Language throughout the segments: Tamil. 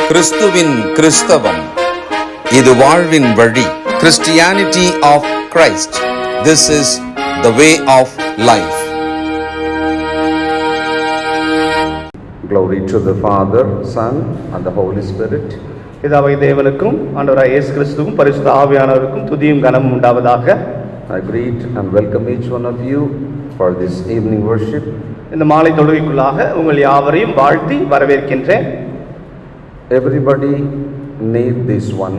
கிறிஸ்துவின் கிறிஸ்தவம், இது வாழ்வின் வழி. Christianity of Christ. This is the way of life. Glory to the Father, Son and the Holy Spirit. பிதாவை தேவனுக்கும் ஆண்டவராகிய இயேசு கிறிஸ்துவுக்கும் பரிசுத்த ஆவியானவருக்கும் துதியும் கனமும் உண்டாவதாக. I greet and welcome each one of you for this evening worship. இந்த மாலை தொழுகைக்குள்ளாக உங்கள் யாவரையும் வாழ்த்தி வரவேற்கின்றேன். Everybody need this one.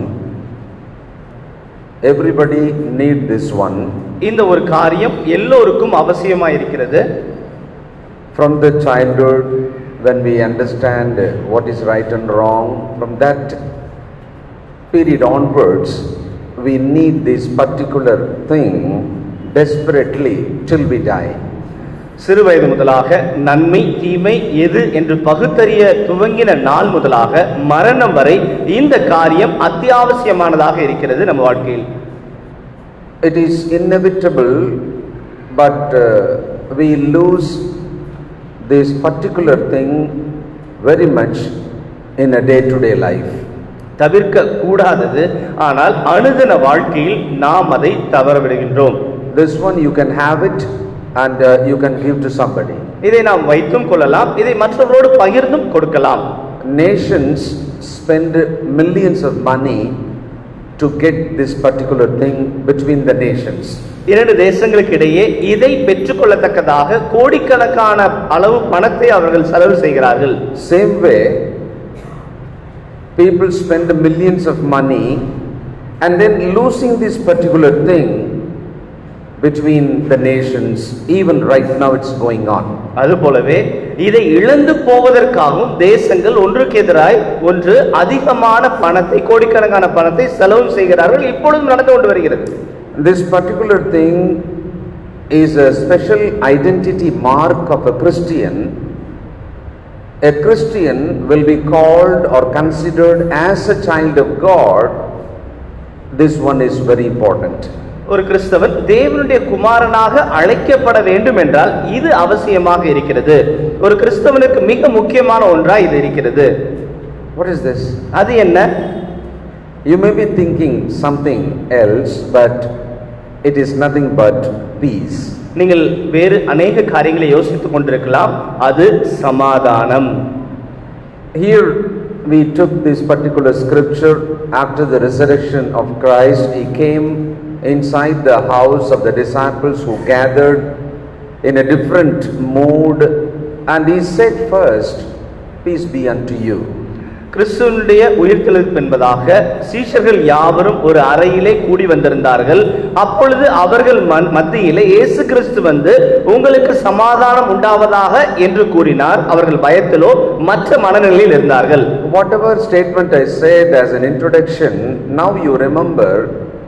Everybody need this one. இந்த ஒரு காரியம் எல்லோருக்கும் அவசியமாக இருக்கிறது. From the childhood, when we understand what is right and wrong, from that period onwards, we need this particular thing desperately till we die. சிறு வயது முதலாக நன்மை தீமை எது என்று பகுத்தறிய துவங்கின நாள் முதலாக மரணம் வரை இந்த காரியம் அத்தியாவசியமானதாக இருக்கிறது நம்ம வாழ்க்கையில். It is inevitable, but we lose this particular thing very much in a day-to-day life. தவிர்க்க கூடாதது, ஆனால் அனுதின வாழ்க்கையில் நாம் அதை தவறவிடுகின்றோம். This one you can have it and you can give to somebody. இதை நாம் வைத்தும் கொள்ளலாம், இதை மற்றவரோடு பகிர்ந்தும் கொடுக்கலாம். Nations spend millions of money to get this particular thing between the nations. இரண்டு தேசங்களுக்கு இடையே இதை பெற்றுக்கொள்ளத்தக்கதாக கோடிக்கணக்கான அளவு பணத்தை அவர்கள் செலவு செய்கிறார்கள். Same way, people spend millions of money and then losing this particular thing between the nations. Even right now it's going on. அதுபோலவே இதை இழந்து போவதற்காகவும் தேசங்கள் ஒன்றுக்கு எதிராய் ஒன்று அதிகமான பணத்தை, கோடிக்கணக்கான பணத்தை செலவு செய்கிறார்கள். இப்பொழுதும் நடந்து கொண்டு வருகிறது. This particular thing is a special identity mark of a Christian. A Christian will be called or considered as a child of God. This one is very important. ஒரு கிறிஸ்தவன் தேவனுடைய குமாரனாக அழைக்கப்பட வேண்டும் என்றால் இது அவசியமாக இருக்கிறது. ஒரு கிறிஸ்தவனுக்கு மிக முக்கியமான ஒன்றாய் இது இருக்கிறது. What is this? அது என்ன? You may be thinking something else, but it is nothing but peace. நீங்கள் வேறு அநேக காரியங்களை யோசித்துக் கொண்டிருக்கலாம். அது சமாதானம். Here we took this particular scripture after the resurrection of Christ. He came inside the house of the disciples who gathered in a different mood, and he said first, peace be unto you. கிறிஸ்துவினுடைய உயிர்த்தெழுதல் என்பதாக சீஷர்கள் யாவரும் ஒரு அறையிலே கூடி வந்திருந்தார்கள். அப்பொழுது அவர்கள் மத்தியிலே இயேசு கிறிஸ்து வந்து உங்களுக்கு சமாதானம் உண்டாவதாக என்று கூறினார். அவர்கள் பயத்திலோ மற்ற மனநிலையில் இருந்தார்கள். Whatever statement I said as an introduction, now you remember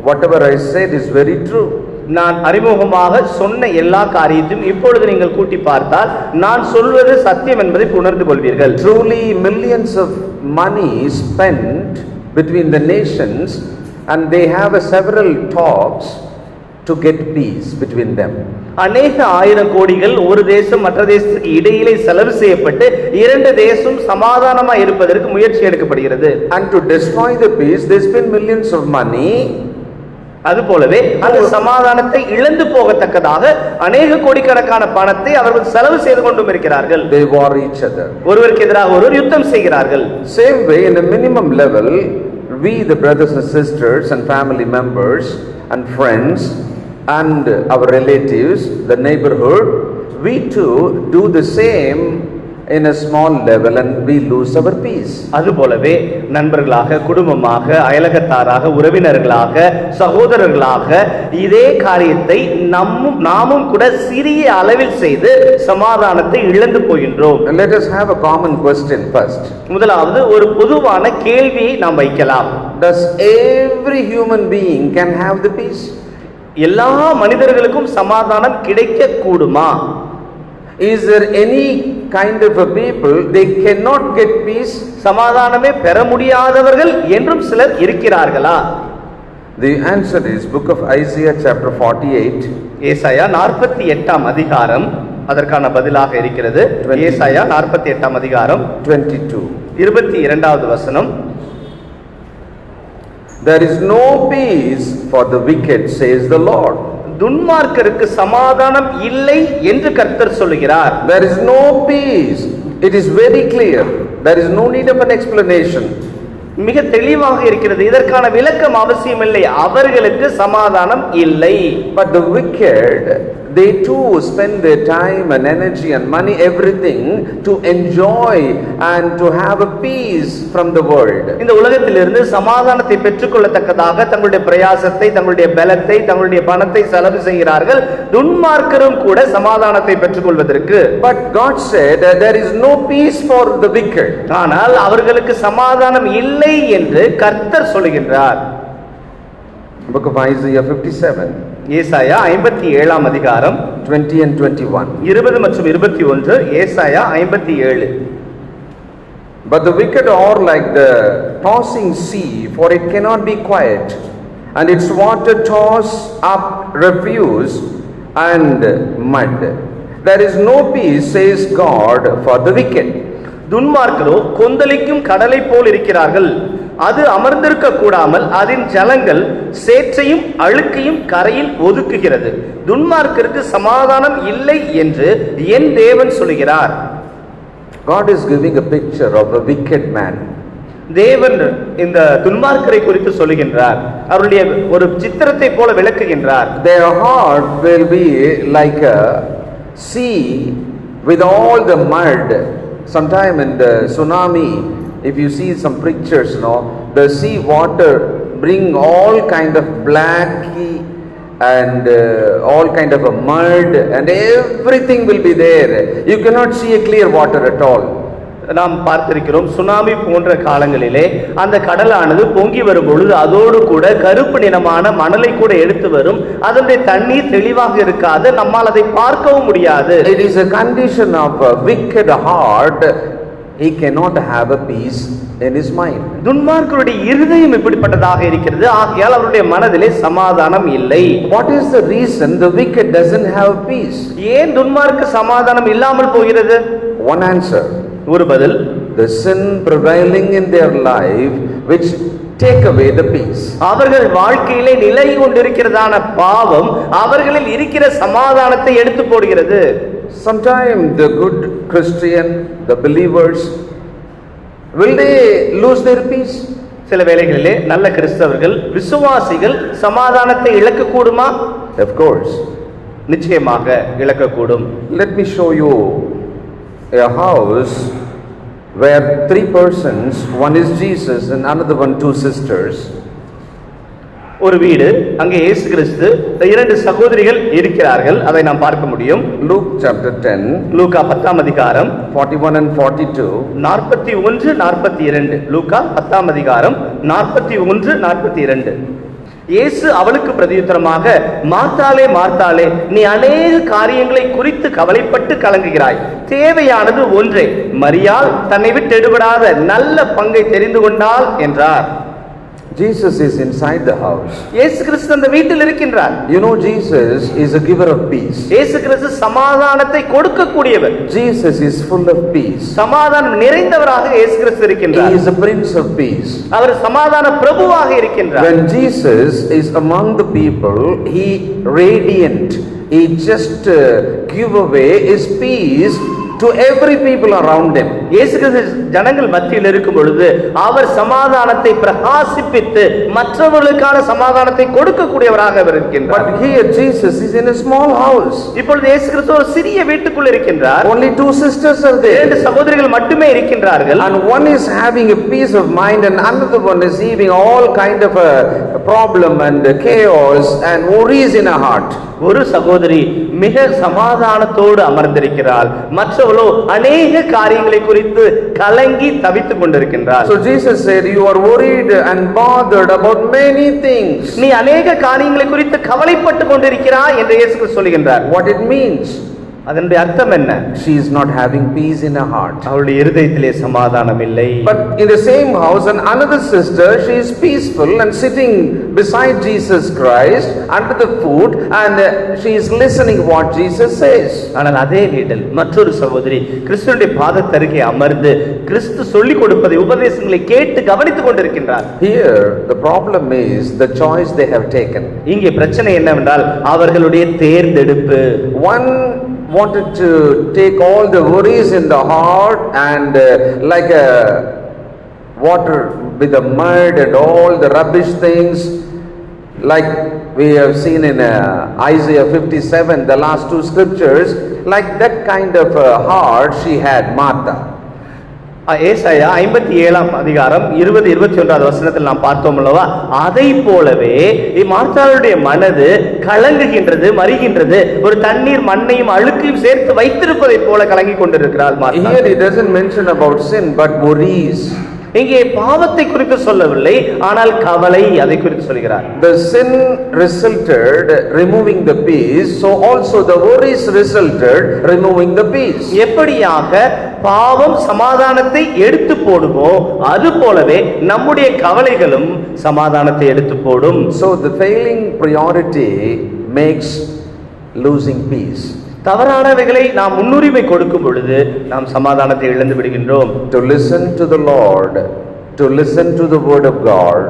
whatever I said is very true. நான் அறிமுகமாக சொன்ன எல்லா காரியத்தையும் இப்பொழுது நீங்கள் கூட்டி பார்த்தால் நான் சொல்வது சத்தியம் என்பதை உணர்ந்து கொள்வீர்கள். Truly millions of money spent between the nations, and they have several talks to get peace between them. அநேக ஆயிரம் கோடிகள் ஒரு தேசம் மற்ற தேசத்துக்கு இடையிலே செலவு செய்யப்பட்டு இரண்டு தேசம் சமாதானமாக இருப்பதற்கு முயற்சி எடுக்கப்படுகிறது. And to destroy the peace, they spend millions of money. அதுபோலவே அந்த சமாதானத்தை இழந்து போகத்தக்கதாக அநேக கோடிக்கணக்கான பணத்தை அவர்கள் செலவு செய்து கொண்டும் இருக்கிறார்கள். They war each other. ஒருவருக்கு எதிராக ஒருவர் யுத்தம் செய்கிறார்கள். Same way, in a minimum level, we the brothers and sisters and family members and friends and our relatives, the neighborhood, we too do the same in a small level and we lose our peace. அதுபோலவே நண்பர்களாக, குடும்பமாக, அயலகத்தாராக, உறவினர்களாக, சகோதரர்களாக இதே காரியத்தை நாமும் கூட சிறிய அளவில் செய்து சமாதானத்தை இழந்து போகின்றோம். Let us have a common question first. முதலாவது ஒரு பொதுவான கேள்வியை நாம் வைக்கலாம். Does every human being can have the peace? எல்லா மனிதர்களுக்கும் சமாதானம் கிடைக்க கூடுமா? Is there any kind of a people they cannot get peace? சமாதானமே பெற முடியாதவர்கள் என்றும் சிலர் இருக்கிறார்களா? The answer is book of Isaiah chapter 48. ஏசாயா 48ஆம் அதிகாரம் அதற்கான பதிலாக இருக்கிறது. ஏசாயா 48ஆம் அதிகாரம் 22. 22வது வசனம். There is no peace for the wicked, says the Lord. துன்மார்க்கருக்கு சமாதானம் இல்லை என்று கர்த்தர் சொல்லுகிறார். There is no peace. It is very clear. There is no need of an explanation. மிக தெளிவாக இருக்கிறது, இதற்கான விளக்கம் அவசியமில்லை. அவர்களுக்கு சமாதானம் இல்லை. But the wicked, they too spend their time and energy and money, everything to enjoy and to have a peace from the world. இந்த உலகத்திலிருந்து சமாதானத்தை பெற்றுக்கொள்ளத்தக்கதாக தங்களுடைய பிரயாசத்தை, தங்களுடைய பலத்தை, தங்களுடைய பணத்தை செலவு செய்கிறார்கள். துன்மார்க்கரும் கூட சமாதானத்தை பெற்றுக்கொள்வதற்கு. But God said that there is no peace for the wicked. ஆனால் அவர்களுக்கு சமாதானம் இல்லை என்று கர்த்தர் சொல்லுகின்றார். Book of Isaiah 57. ஏசாயா 57ஆம் அதிகாரம் 20 and 21. 20 மற்றும் 21. ஏசாயா 57. But the wicked are like the tossing sea, for it cannot be quiet, and its water toss up refuse and mud. There is no peace, says God, for the wicked. துன்மார்க்கரோ கொந்தளிக்கும் கடலை போல் இருக்கிறார்கள். அது அமர்ந்திருக்க கூடாமல் அதன் ஜலங்கள் சேற்றையும் அழுக்கையும் கரையில் ஒதுக்குகிறது. துன்மார்க்கருக்கு சமாதானம் இல்லை என்று என் தேவன் சொல்கிறார். God is giving a picture of a wicked man. தேவன் இந்த துன்மார்க்கரை குறித்து சொல்லுகின்றார். அவருடைய ஒரு சித்திரத்தை போல விளக்குகின்றார். Their heart will be like a sea with all the mud. Sometime in the tsunami, if you see some pictures, the sea water bring all kind of blacky and all kind of a mud, and everything will be there. You cannot see a clear water at all. நாம் பார்த்திருக்கிறோம், சுனாமி போன்ற காலங்களிலே அந்த கடலானது பொங்கி வரும் பொழுது அதோடு கூட கருப்பு நிறமான மணலை கூட எடுத்து வரும். அதனுடைய தண்ணீர் தெளிவாக இருக்காது, நம்மால் அதை பார்க்கவும் முடியாது. It is a condition of a wicked heart. He cannot have a peace in his mind. துன்மார்க்கருடைய இருதயம் இப்படிப்பட்டதாக இருக்கிறது. ஆகையால் அவருடைய மனதிலே சமாதானம் இல்லை. What is the reason the wicked doesn't have peace? ஏன் துன்மார்க்க சமாதானம் இல்லாமல் போகிறது? One answer. ஒரு பதில், the sin prevailing in their life which take away the peace. அவர்கள் வாழ்க்கையிலே நிலை கொண்டிருக்கிறதான பாவம் அவர்களில் இருக்கிற சமாதானத்தை எடுத்து போடுகிறது. Sometimes the good Christian, the believers, will they lose their peace? சில வேளைகளிலே நல்ல கிறிஸ்தவர்கள், விசுவாசிகள் சமாதானத்தை இழக்க கூடுமா? Of course. நிச்சயமாக இழக்கக்கூடும். Let me show you a house where three persons, one is Jesus and another one two sisters. ஒரு வீடு, அங்கே இயேசு கிறிஸ்து, இரண்டு சகோதரிகள் இருக்கிறார்கள். அதை நாம் பார்க்க முடியும். Luke chapter 10, லூக்கா 10ஆம் அதிகாரம் 41 and 42. 41 42. லூக்கா 10ஆம் அதிகாரம் 41 42. இயேசு அவளுக்கு பிரதியுத்தரமாக, மார்த்தாளே மார்த்தாளே, நீ அநேக காரியங்களை குறித்து கவலைப்பட்டு கலங்குகிறாய். தேவையானது ஒன்றே. மரியாள் தன்னை விட்டு எடுபடாத நல்ல பங்கை தெரிந்து கொண்டாள் என்றார். Jesus is inside the house. இயேசு கிறிஸ்து அந்த வீட்டில் இருக்கின்றார். You know, Jesus is a giver of peace. இயேசு கிறிஸ்து சமாதானத்தை கொடுக்கக்கூடியவர். Jesus is full of peace. சமாதானம் நிறைந்தவராக இயேசு கிறிஸ்து இருக்கின்றார். He is a prince of peace. அவர் சமாதான பிரபுவாக இருக்கின்றார். When Jesus is among the people, he radiant. He just give away his peace to every people around him. இயேசு கிறிஸ்து ஜனங்கள் மத்தியில் இருக்கும் பொழுது அவர் சமாதானத்தை பிரகாசிப்பித்து மற்றவர்களுக்கான சமாதானத்தை கொடுக்கக்கூடியவராக இருக்கின்றார். But here Jesus is in a small house. இப்பொழுது இயேசு கிறிஸ்து ஒரு சிறிய வீட்டுக்குள் இருக்கின்றார். Only two sisters are there. இரண்டு சகோதரிகள் மட்டுமே இருக்கின்றார்கள். And one is having a peace of mind and another one is having all kind of a problem and chaos and worries in her heart. ஒரு சகோதரி மிக சமாதானத்தோடு அமர்ந்திருக்கிறாள், மற்றவளோ அநேக காரியங்களை குறித்து கலங்கி தவித்துக் கொண்டிருக்கின்றார். So Jesus said, you are worried and bothered about many things. நீ அநேக காரியங்களை குறித்து கவலைப்பட்டு கொண்டிருக்கிறாய் என்று இயேசு சொல்லுகின்றார். What it means? அதனுடைய அர்த்தம் என்ன? She is not having peace in her heart. அவளுடைய இருதயத்திலே சமாதானம் இல்லை. But in the same house, and another sister, she is peaceful and sitting beside Jesus Christ under the foot, and she is listening what Jesus says. ஆனால் அதே வீட்டில் மற்றொரு சகோதரி கிறிஸ்துவினுடைய பாதத்தருகே அமர்ந்து கிறிஸ்து சொல்லிக் கொடுப்பதை உபதேசங்களை கேட்டு கவனித்துக் கொண்டிருக்கின்றார். Here the problem is the choice they have taken. இங்கே பிரச்சனை என்னவென்றால் அவர்களுடைய தேர்ந்தெடுப்பு. One wanted to take all the worries in the heart and like a water with the mud and all the rubbish things, like we have seen in Isaiah 57, the last two scriptures, like that kind of heart she had, Martha. ஏசாயா 57ஆம் அதிகாரம் 20-21 வசனத்தில் நாம் பார்த்தோம் அல்லவா, அதை போலவே மார்த்தாளுடைய மனது கலங்குகின்றது, மறிகின்றது, ஒரு தண்ணீர் மண்ணையும் அழுக்கையும் சேர்த்து வைத்திருப்பதை போல கலங்கி கொண்டிருக்கிறாள். Here it doesn't mention about sin but worries. இங்கே பாவத்தை குறித்து சொல்லவில்லை, ஆனால் கவலை அதை குறித்து சொல்கிறார். The sin resulted removing the peace, so also the worries resulted removing the peace. எப்படியாக பாவம் சமாதானத்தை எடுத்து போடுமோ அது போலவே நம்முடைய கவலைகளும் சமாதானத்தை எடுத்து போடும். So the failing priority makes losing peace. தவறானவைகளை நாம் முன்னுரிமை கொடுக்கும் பொழுது நாம் சமாதானத்தை இழந்து விடுகின்றோம். To listen to the Lord, to listen to the word of God,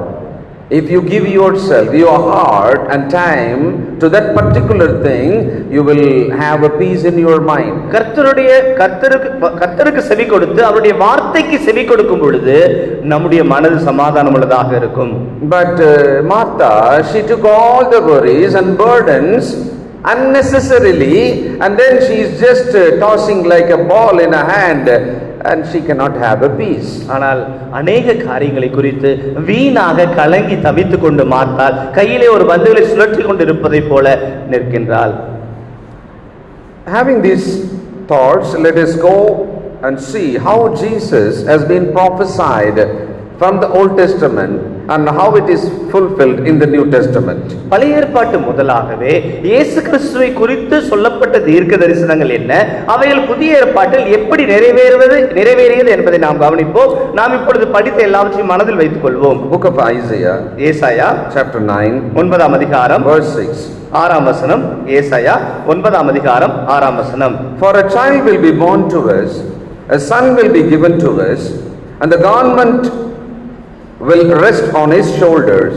if you give yourself, your heart and time to that particular thing, you will have a peace in your mind. கர்த்தருக்கு செவி கொடுத்து அவருடைய வார்த்தைக்கு செவி கொடுக்கும் பொழுது நம்முடைய மனது சமாதானம் உள்ளதாக இருக்கும். But Martha, she took all the worries and burdens unnecessarily, and then she is just tossing like a ball in her hand, and she cannot have a peace. ஆனால் अनेक காரியங்களை குறித்து வீணாக கலங்கி தவித்துக் கொண்டு மாட்டாள் கையிலே ஒரு பந்துகளை சுழற்றி கொண்டிருப்பதை போல நிற்கின்றாள். Having these thoughts, let us go and see how Jesus has been prophesied from the Old Testament and how it is fulfilled in the New Testament. பழைய ஏற்பாட்டு முதலாகவே இயேசு கிறிஸ்துவை குறித்து சொல்லப்பட்ட தீர்க்க தரிசனங்கள் என்ன, அவைகள் புதிய ஏற்பாட்டில் எப்படி நிறைவேறியது என்பதை நாம் கவனிப்போம். நாம் இப்பொழுது படித்த எல்லாவற்றையும் மனதில் வைத்துக் கொள்வோம். Book of Isaiah, ஏசாயா chapter 9, 9ஆம் அதிகாரம் verse 6. 6ஆம் வசனம். ஏசாயா 9ஆம் அதிகாரம் 6ஆம் வசனம். For a child will be born to us, a son will be given to us, and the government will rest on his shoulders,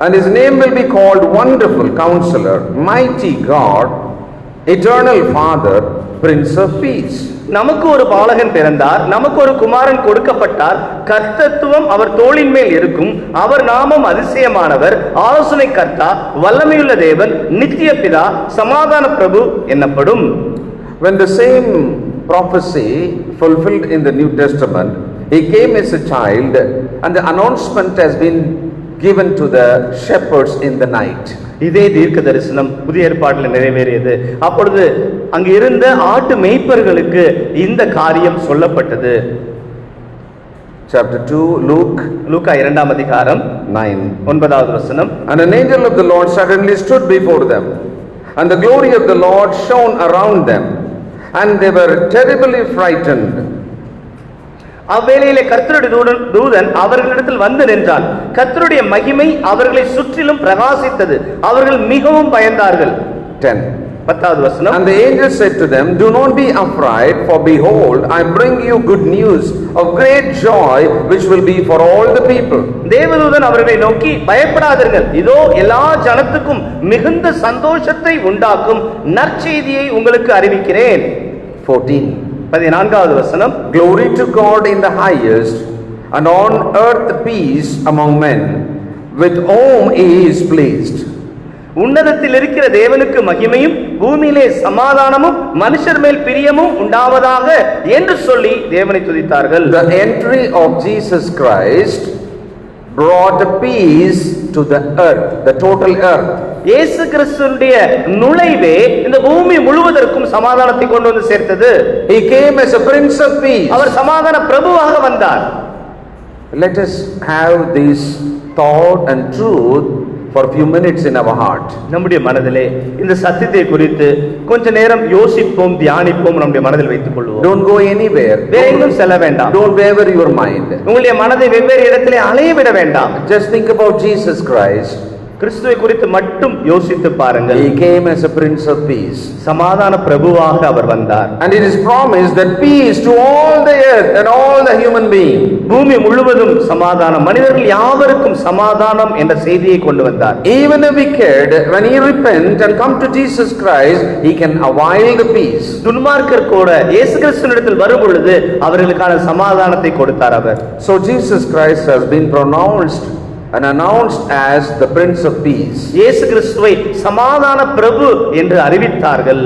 and his name will be called Wonderful Counselor, Mighty God, Eternal Father, Prince of Peace. நமக்கு ஒரு பாலகன் பிறந்தார், நமக்கு ஒரு குமாரன் கொடுக்கப்பட்டார், கர்த்தத்துவம் அவர் தோளின் மேல் இருக்கும், அவர் நாமம் அதிசயமானவர், ஆலோசனை கர்த்தா, வல்லமையுள்ள தேவன், நித்திய பிதா, சமாதான பிரபு என்னப்படும். When the same prophecy fulfilled in the New Testament, he came as a child, and the announcement has been given to the shepherds in the night. இதே தீர்க்க தரிசனம் புதிய ஏற்பாட்டில் நிறைவேறியது. அப்பொழுது அங்கு இருந்த ஆட்டு மேய்ப்பர்களுக்கு இந்த காரியம் சொல்லப்பட்டது. Chapter 2, லூக்கா 2ஆம் அதிகாரம் 9வது வசனம். And an angel of the Lord suddenly stood before them, and the glory of the Lord shone around them, and they were terribly frightened. அவ்வேளையிலே கர்த்தருடைய தூதன் அவர்களிடத்தில் வந்து நின்றான், கர்த்தருடைய மகிமை அவர்களை சுற்றிலும் பிரகாசித்தது, அவர்கள் மிகவும் பயந்தார்கள். 10வது வசனம். And the angel said to them, do not be afraid, for behold, I bring you good news of great joy, which will be for all the people. தேவதூதன் அவர்களை நோக்கி, பயப்படாதீர்கள், இதோ எல்லா ஜனத்துக்கும் மிகுந்த சந்தோஷத்தை உண்டாக்கும் நற்செய்தியை உங்களுக்கு அறிவிக்கிறேன். 14வது வசனம். Glory to God in the highest, and on earth peace among men, with whom he is pleased. உன்னதத்தில் இருக்கிற தேவனுக்கு மகிமையும் பூமியிலே சமாதானமும் மனுஷர் மேல் பிரியமும் உண்டாவதாக என்று சொல்லி தேவனை துதித்தார்கள். The entry of Jesus Christ brought peace to the earth, the total earth. இயேசு கிறிஸ்துவினுடைய நுழைவே இந்த பூமி முழுவதற்கும் சமாதானத்தை கொண்டு வந்து சேர்த்தது. He came as a prince of peace. அவர் சமாதான பிரபுவாக வந்தார். Let us have this thought and truth for a few minutes in our heart. நம்முடைய மனதிலே இந்த சத்தியத்தை குறித்து கொஞ்ச நேரம் யோசிப்போம், தியானிப்போம், நம்முடைய மனதில் வைத்துக் கொள்வோம். Don't go anywhere. வேற எங்கும் செல்ல வேண்டாம். Don't waver your mind. உங்களுடைய மனதை வெவ்வேறு இடத்திலே அலைய விட வேண்டாம். Just think about Jesus Christ. கிறிஸ்துவை குறித்து மட்டும் யோசித்து பாருங்கள். He came as a Prince of Peace. சமாதான பிரபுவாக அவர் வந்தார். And it is promised that peace to all the earth and all the human beings. பூமி முழுவதும் சமாதானம், மனிதர்கள் யாவருக்கும் சமாதானம் என்ற செய்தியை கொண்டு வந்தார். Even a wicked, when he repent and come to Jesus Christ, he can avail the peace. துன்மார்க்கர் கூட இயேசு கிறிஸ்துவினிடத்தில் வரும் பொழுது அவர்களுக்கான சமாதானத்தை கொடுத்தார் அவர். So Jesus Christ has been pronounced and announced as the Prince of Peace. இயேசு கிறிஸ்துவை சமாதான பிரபு என்று அறிவித்தார்கள்.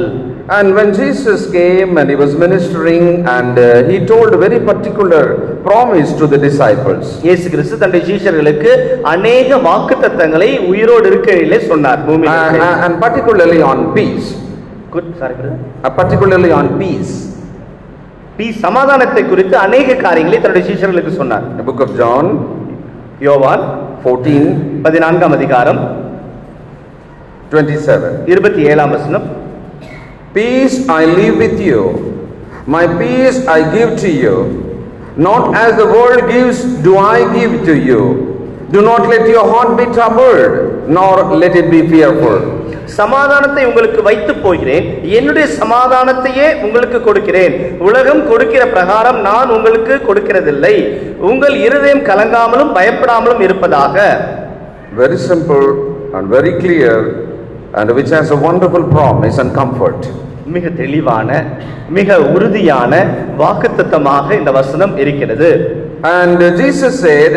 And when Jesus came and he was ministering and he told a very particular promise to the disciples. இயேசு கிறிஸ்து தன்னுடைய சீஷர்களுக்கு अनेक வாக்குத்தத்தங்களை உயிரோடு இருக்கையிலே சொன்னார். பூமியிலே and particularly on peace. Particularly on peace. Peace சமாதானத்தை குறித்து अनेक காரியங்களை தன்னுடைய சீஷர்களுக்கு சொன்னார். The book of John, யோவான் 14 அதிகாரம் 27 வசனம். Peace I leave with you, my peace I give to you, not as the world gives do I give to you. Do not let your heart be troubled, nor let it be fearful. சமாதானத்தை உங்களுக்கு வைத்து போகிறேன், என்னுடைய சமாதானத்தையே உங்களுக்கு கொடுக்கிறேன். உலகம் கொடுக்கிற பிரகாரம் நான் உங்களுக்கு கொடுக்கிறதில்லை. உங்கள் இருதயம் கலங்காமலும் பயப்படாமலும் இருப்பதாக. Very simple and very clear, and which has a wonderful promise and comfort. மிக தெளிவான, மிக உறுதியான வாக்குத்தத்தமாக இந்த வசனம் இருக்கிறது. And Jesus said,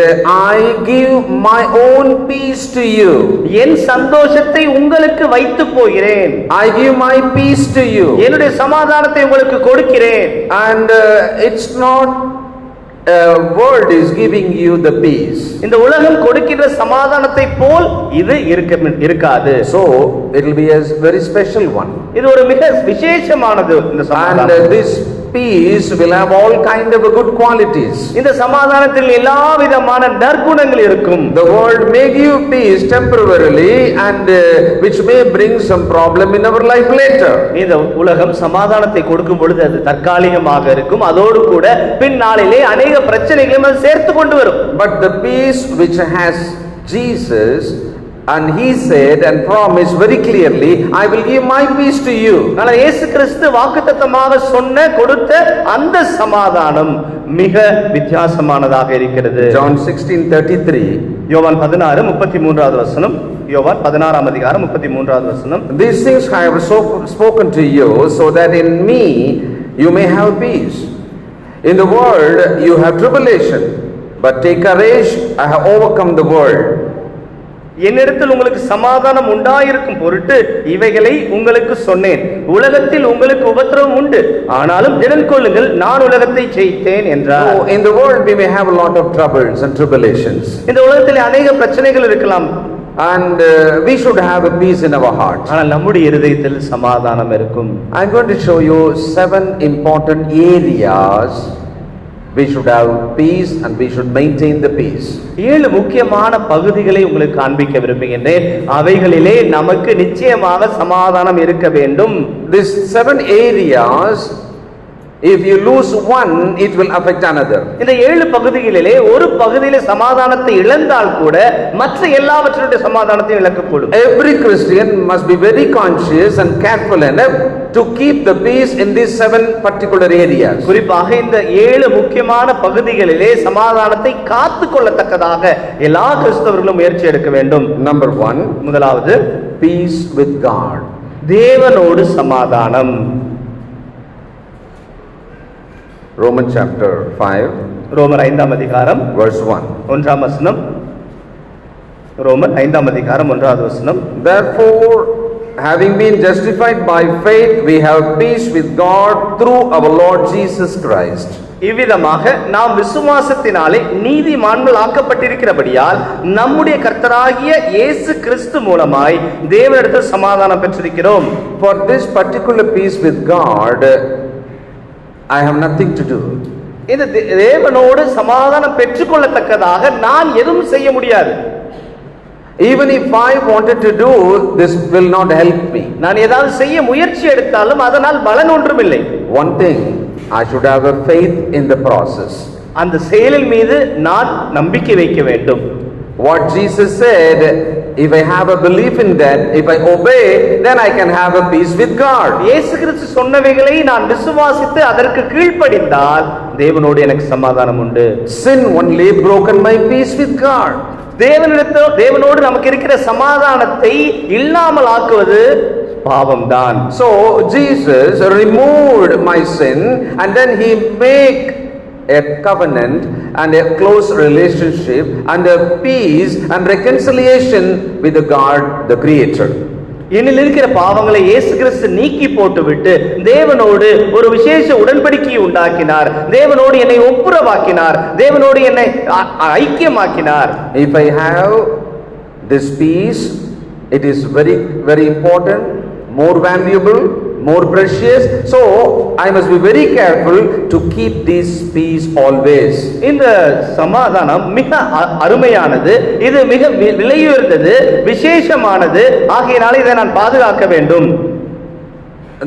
I give my own peace to you. என் சந்தோஷத்தை உங்களுக்கு வைத்து போகிறேன். I give my peace to you. என்னுடைய சமாதானத்தை உங்களுக்கு கொடுக்கிறேன். And it's not world is giving you the peace. இந்த உலகம் கொடுக்கிற சமாதானத்தை போல் இது இருக்காது. So it will be a very special one. இது ஒரு மிக விசேஷமானது இந்த சமாதானம். And this peace will have all kind of good qualities. இந்த சமாதானத்தில் எல்லா விதமான நற்குணங்கள் இருக்கும். The world may give peace temporarily and which may bring some problem in our life later. இந்த உலகம் சமாதானத்தை கொடுக்கும் பொழுது அது தற்காலிகமாக இருக்கும். அதோடு கூட பின்னாளிலே अनेक பிரச்சனைகளையும் அது சேர்த்து கொண்டு வரும். But the peace which has Jesus, and he said and promised very clearly, I will give my peace to you. ஆனால் இயேசு கிறிஸ்து வாக்குத்தத்தமாக சொன்ன கொடுத்த அந்த சமாதானம் மிக வித்தியாசமானதாக இருக்கிறது. John 16:33. யோவான் 16:33 வசனம். யோவான் 16 அதிகாரம் 33 வசனம். These things I have spoken to you so that in me you may have peace. In the world you have tribulation, but take courage, I have overcome the world. என்னிடத்தில் உங்களுக்கு சமாதானம் உண்டாயிருக்கும் பொருட்டு இவைகளை உங்களுக்கு சொன்னேன். உலகத்தில் உங்களுக்கு உபத்திரவம் உண்டு, ஆனாலும் திடன் கொள்ளுங்கள், நான் உலகத்தை ஜெயித்தேன் என்றார். So in the world we may have a lot of troubles and tribulations. இந்த உலகத்தில் अनेक பிரச்சனைகள் இருக்கலாம். And we should have a peace in our heart. ஆனால் நம்முடைய இருதயத்தில் சமாதானம் இருக்கும். I'm going to show you 7 important areas we should have peace and we should maintain the peace. 7 முக்கியமான பகுதிகளை உங்களுக்கு காண்பிக்க விரும்புகிறேன். அவைகளிலே நமக்கு நிச்சயமாக சமாதானம் இருக்க வேண்டும். These 7 areas, if you lose one, it will affect another. இந்த 7 பகுதிகளிலே ஒரு பகுதியிலே சமாதானத்தை இழந்தால் கூட மற்ற எல்லாவற்றினுடைய சமாதானத்தையும் இழக்கக்கூடும். Every Christian must be very conscious and careful enough to keep the peace in these 7 particular areas. குறிப்பாக இந்த 7 முக்கியமான பகுதிகளிலே சமாதானத்தை காத்துக்கொள்ளத்தக்கதாக எல்லா கிறிஸ்தவர்களும் முயற்சி எடுக்க வேண்டும். Number 1, முதலாவது peace with God. தேவனோடு சமாதானம். Romans chapter 5, ரோமர் 5 அதிகாரம் verse 1. 1 வசனம். ரோமர் 5 அதிகாரம் 1 வசனம். Therefore, having been justified by faith, we have peace with God through our Lord Jesus Christ. இவ்விதமாக நாம் விசுவாசத்தினாலே நீதிமான்கள் ஆக்கப்பட்டிருக்கிறபடியால் நம்முடைய கர்த்தராகிய இயேசு கிறிஸ்து மூலமாய் தேவனிடத்தில் சமாதானம் பெற்றிருக்கிறோம். For this particular peace with God, I have nothing to do. இந்த தேவனோடு சமாதானம் பெற்றுக்கொள்ளத்தக்கதாக நான் எதுவும் செய்ய முடியாது. Even if I wanted to do, this will not help me. நான் ஏதாவது செய்ய முயற்சி எடுத்தாலும் அதனால் பலன் ஒன்றுமில்லை. One thing, I should have a faith in the process. அந்த செயலின் மீது நான் நம்பிக்கை வைக்க வேண்டும். What Jesus said, if I have a belief in that, if I obey, then I can have a peace with God. இயேசு கிறிஸ்து சொன்னவைகளை நான் விசுவாசித்து அதற்கு கீழ்ப்படிந்தால் தேவனோடு எனக்கு சமாதானம் உண்டு. Sin only broken my peace with God. தேவனோடு நமக்கு இருக்கிற சமாதானத்தை இல்லாமல் ஆக்குவது பாவம்தான். So Jesus removed my sin and then he make a covenant and a close relationship and a peace and reconciliation with the God, the Creator. என்னில் இருக்கிற பாவங்களை இயேசு கிறிஸ்து நீக்கி போட்டுவிட்டு தேவனோடு ஒரு விசேஷ உடன்படிக்கையை உண்டாக்கினார். தேவனோடு என்னை ஒப்புரவாக்கினார். தேவனோடு என்னை ஐக்கியமாக்கினார். If I have this peace, it is very, very important, more valuable, more precious. So I must be very careful to keep this peace always. இந்த சமாதானம் மிக அருமையானது, இது மிக விலையுயர்ந்தது, விசேஷமானது. ஆகையினால இதை நான் பாதுகாக்க வேண்டும்.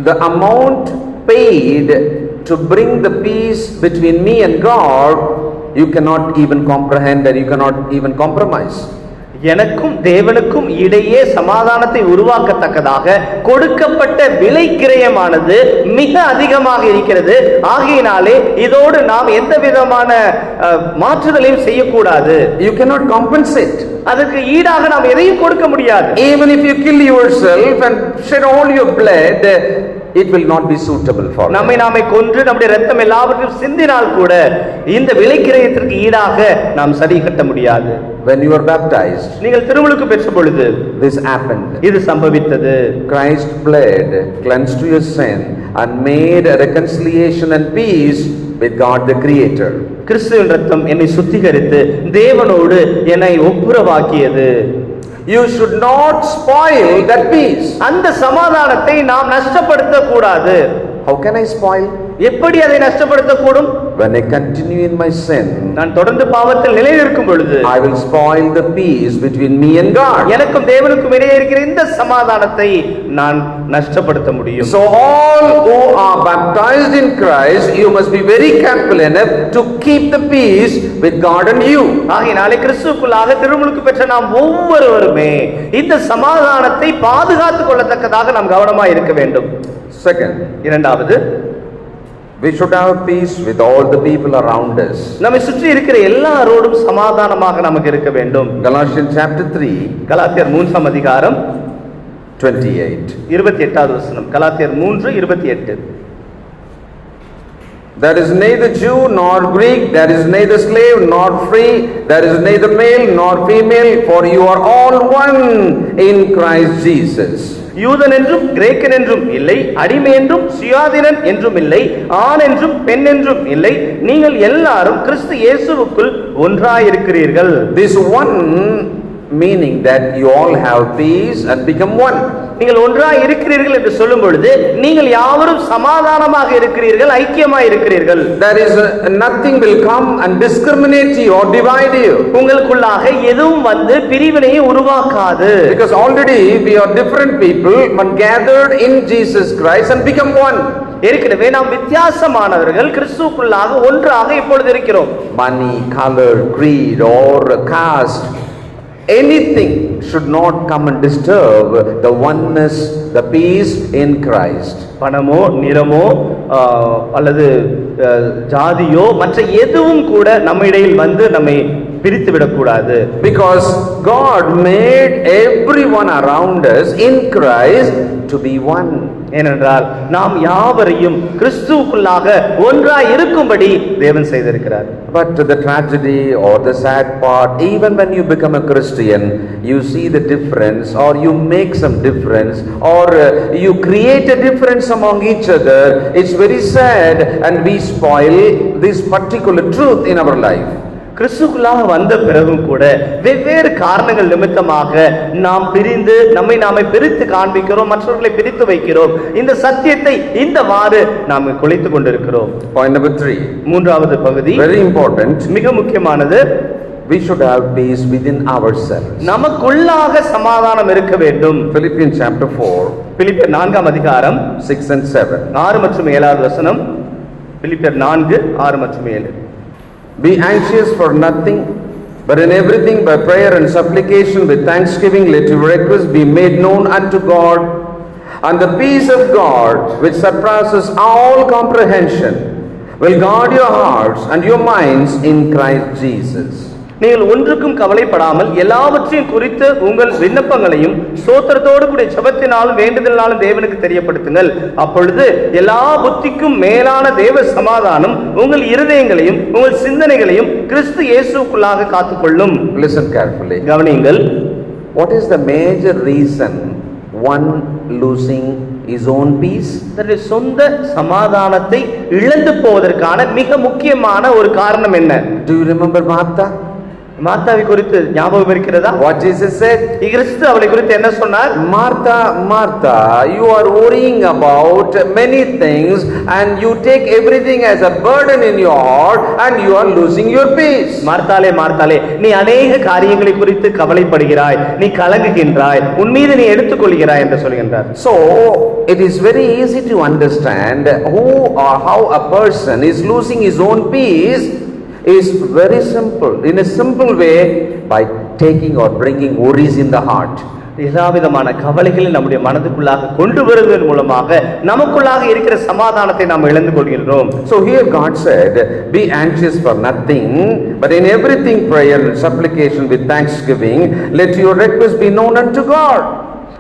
The amount paid to bring the peace between me and God, you cannot even comprehend and you cannot even compromise. எனக்கும் தேவனுக்கும் இடையே சமாதானத்தை உருவாக்கத்தக்கதாக கொடுக்கப்பட்ட விலை கிரயமானது மிக அதிகமாக இருக்கிறது. ஆகையினாலே இதோடு நாம் எந்த விதமான மாற்றுதலையும் செய்யக்கூடாது. You cannot compensate. அதற்கு ஈடாக நாம் எதையும் கொடுக்க முடியாது. Even if you kill yourself and shed all your blood, it will not be suitable for you. நம்மை நாமே கொன்று நம்முடைய இரத்தம் எல்லாவற்றையும் சிந்தினால் கூட இந்த விலை கிரயத்திற்கு ஈடாக நாம் சரி கட்ட முடியாது. When you are baptized, நீங்கள் திருமுழுக்கு பெற்ற பொழுது this happened. இது சம்பவித்தது. Christ's blood cleansed your sin and made a reconciliation and peace with God the Creator. கிறிஸ்துவின் இரத்தம் என்னை சுத்திகரித்து தேவனோடு என்னை ஒப்புரவாக்கியது. You should not spoil that peace. அந்த சமாதானத்தை நாம் நஷ்டப்படுத்த கூடாது. How can I spoil? எப்படி அதை நஷ்டப்படுத்த கூடும்? When I continue in my sin, நான் தொடர்ந்து பாவத்தில் நிலைநிற்கும் பொழுது I will spoil the peace between me and God. எனக்கும் தேவனுக்கும் இடையே இருக்கிற இந்த சமாதானத்தை நான் நஷ்டப்படுத்த முடியும். So all who are baptized in Christ, you must be very careful enough to keep the peace with God and you. ஆகையினாலே கிறிஸ்துவுக்குள்ளாக திருமுழுக்கு பெற்ற நாம் ஒவ்வொருவருமே இந்த சமாதானத்தை பாதுகாத்துக் கொள்ளத்தக்கதாக நாம் கவனமாக இருக்க வேண்டும். Second, இரண்டாவது, we should have peace with all the people around us. நம்மை சுற்றி இருக்கிற எல்லாரோடும் சமாதானமாக நமக்கு இருக்க வேண்டும். Galatians chapter 3, கலாத்தியர் 3 அதிகாரம் 28. 28வது வசனம். கலாத்தியர் 3:28. There is neither Jew nor Greek, there is neither slave nor free, there is neither male nor female, for you are all one in Christ Jesus. யூதன் என்றும் கிரேக்கன் என்றும் இல்லை, அடிமை என்றும் சுயாதீனன் என்றும் இல்லை, ஆண் என்றும் பெண் என்றும் இல்லை, நீங்கள் எல்லாரும் கிறிஸ்து இயேசுவுக்குள் ஒன்றாயிருக்கிறீர்கள். This one meaning that you all have peace and become one. நீங்கள் ஒன்றாய் இருக்கிறீர்கள் என்று சொல்லும் பொழுது நீங்கள் யாவரும் சமாதானமாக இருக்கிறீர்கள், ஐக்கியமாய் இருக்கிறீர்கள். There is nothing will come and discriminate you or divide you. உங்களுக்குள்ளாக எதுவும் வந்து பிரிவினையை உருவாக்காது. Because already we are different people but gathered in Jesus Christ and become one. ஏற்கனவே நாம் வித்தியாசமானவர்கள், கிறிஸ்துவுக்குள்ளாக ஒன்றாக இப்பொழுது இருக்கிறோம். Money, color, creed or caste, anything should not come and disturb the oneness, the peace in Christ. பணமோ நிறமோ அல்லது ஜாதியோ மற்ற எதுவும் கூட நம்ம இடையில் வந்து நம்மை பிரித்து விடக்கூடாது. Because God made everyone around us in Christ to be one. ஏனென்றால் நாம் யாவரையும் கிறிஸ்துவுக்குள்ளாக ஒன்றாய் இருக்கும்படி தேவன் செய்திருக்கிறார். But the tragedy or the sad part, even when you become a Christian, you see the difference or you make some difference or you create a difference among each other. It's very sad and we spoil this particular truth in our life. கிறிஸ்துவுக்குள்ளாக வந்த பிறகும் கூட வெவ்வேறு காரணங்கள் நிமித்தமாக நாம் பிரிந்து நம்மை நாமே பிரித்து காண்பிக்கிறோம், மற்றவர்களை பிரித்து வைக்கிறோம். இந்த சத்தியத்தை இந்த வாறு நாம் குலைத்துக் கொண்டிருக்கிறோம். Point number 3. மூன்றாவது பகுதி Very important. மிக முக்கியமானது. we should have peace within ourselves. நமக்குள்ளாக சமாதானம் இருக்க வேண்டும். Philippians chapter 4, பிலிப்பியர் 4 அதிகாரம் 6 and 7. 6 மற்றும் 7 வசனம். பிலிப்பியர் 4 6 மற்றும் 7. Be anxious for nothing, but in everything by prayer and supplication with thanksgiving let your requests be made known unto God, and the peace of God, which surpasses all comprehension, will guard your hearts and your minds in Christ Jesus. நீங்கள் ஒன்றுக்கும் கவலைப்படாமல் எல்லாவற்றையும் குறித்து உங்கள் விண்ணப்பங்களையும் ஸ்தோத்திரத்தோடு கூடிய ஜெபத்தினாலும் வேண்டுதலினாலும் தேவனுக்கு தெரியப்படுத்துங்கள். அப்பொழுது எல்லா புத்திக்கும் மேலான தேவ சமாதானம் உங்கள் இருதயங்களையும் உங்கள் சிந்தனைகளையும் கிறிஸ்து இயேசுவுக்குள்ளாக காத்துக்கொள்ளும். Listen carefully. கவனியுங்கள். What is the major reason one losing his own peace? தன்னுடைய சொந்த சமாதானத்தை இழந்து போவதற்கான மிக முக்கியமான ஒரு காரணம் என்ன? Do you remember Martha? மார்த்தாவை குறித்து ஞாபகம் இருக்கிறதா? What Jesus said? கிறிஸ்து அவளை குறித்து என்ன சொன்னார்? Martha, Martha, you are worrying about many things and you take everything as a burden in your heart and you are losing your peace. மார்த்தாளே மார்த்தாளே, நீ அநேக காரியங்களை குறித்து கவலைப்படுகிறாய், நீ கலங்குகின்றாய், உன் மீது நீ எடுத்துக்கொள்கிறாய் என்று சொல்கின்றார். So it is very easy to understand who or how a person is losing his own peace is very simple. In a simple way, by taking or bringing worries in the heart. எல்லாவிதமான கவலைகளை நம்முடைய மனதுக்குள்ளாக கொண்டு வருவதன் மூலமாக நமக்குள்ளாக இருக்கிற சமாதானத்தை நாம் இழந்து கொள்கின்றோம். So here God said, be anxious for nothing, but in everything prayer and supplication with thanksgiving let your requests be known unto God.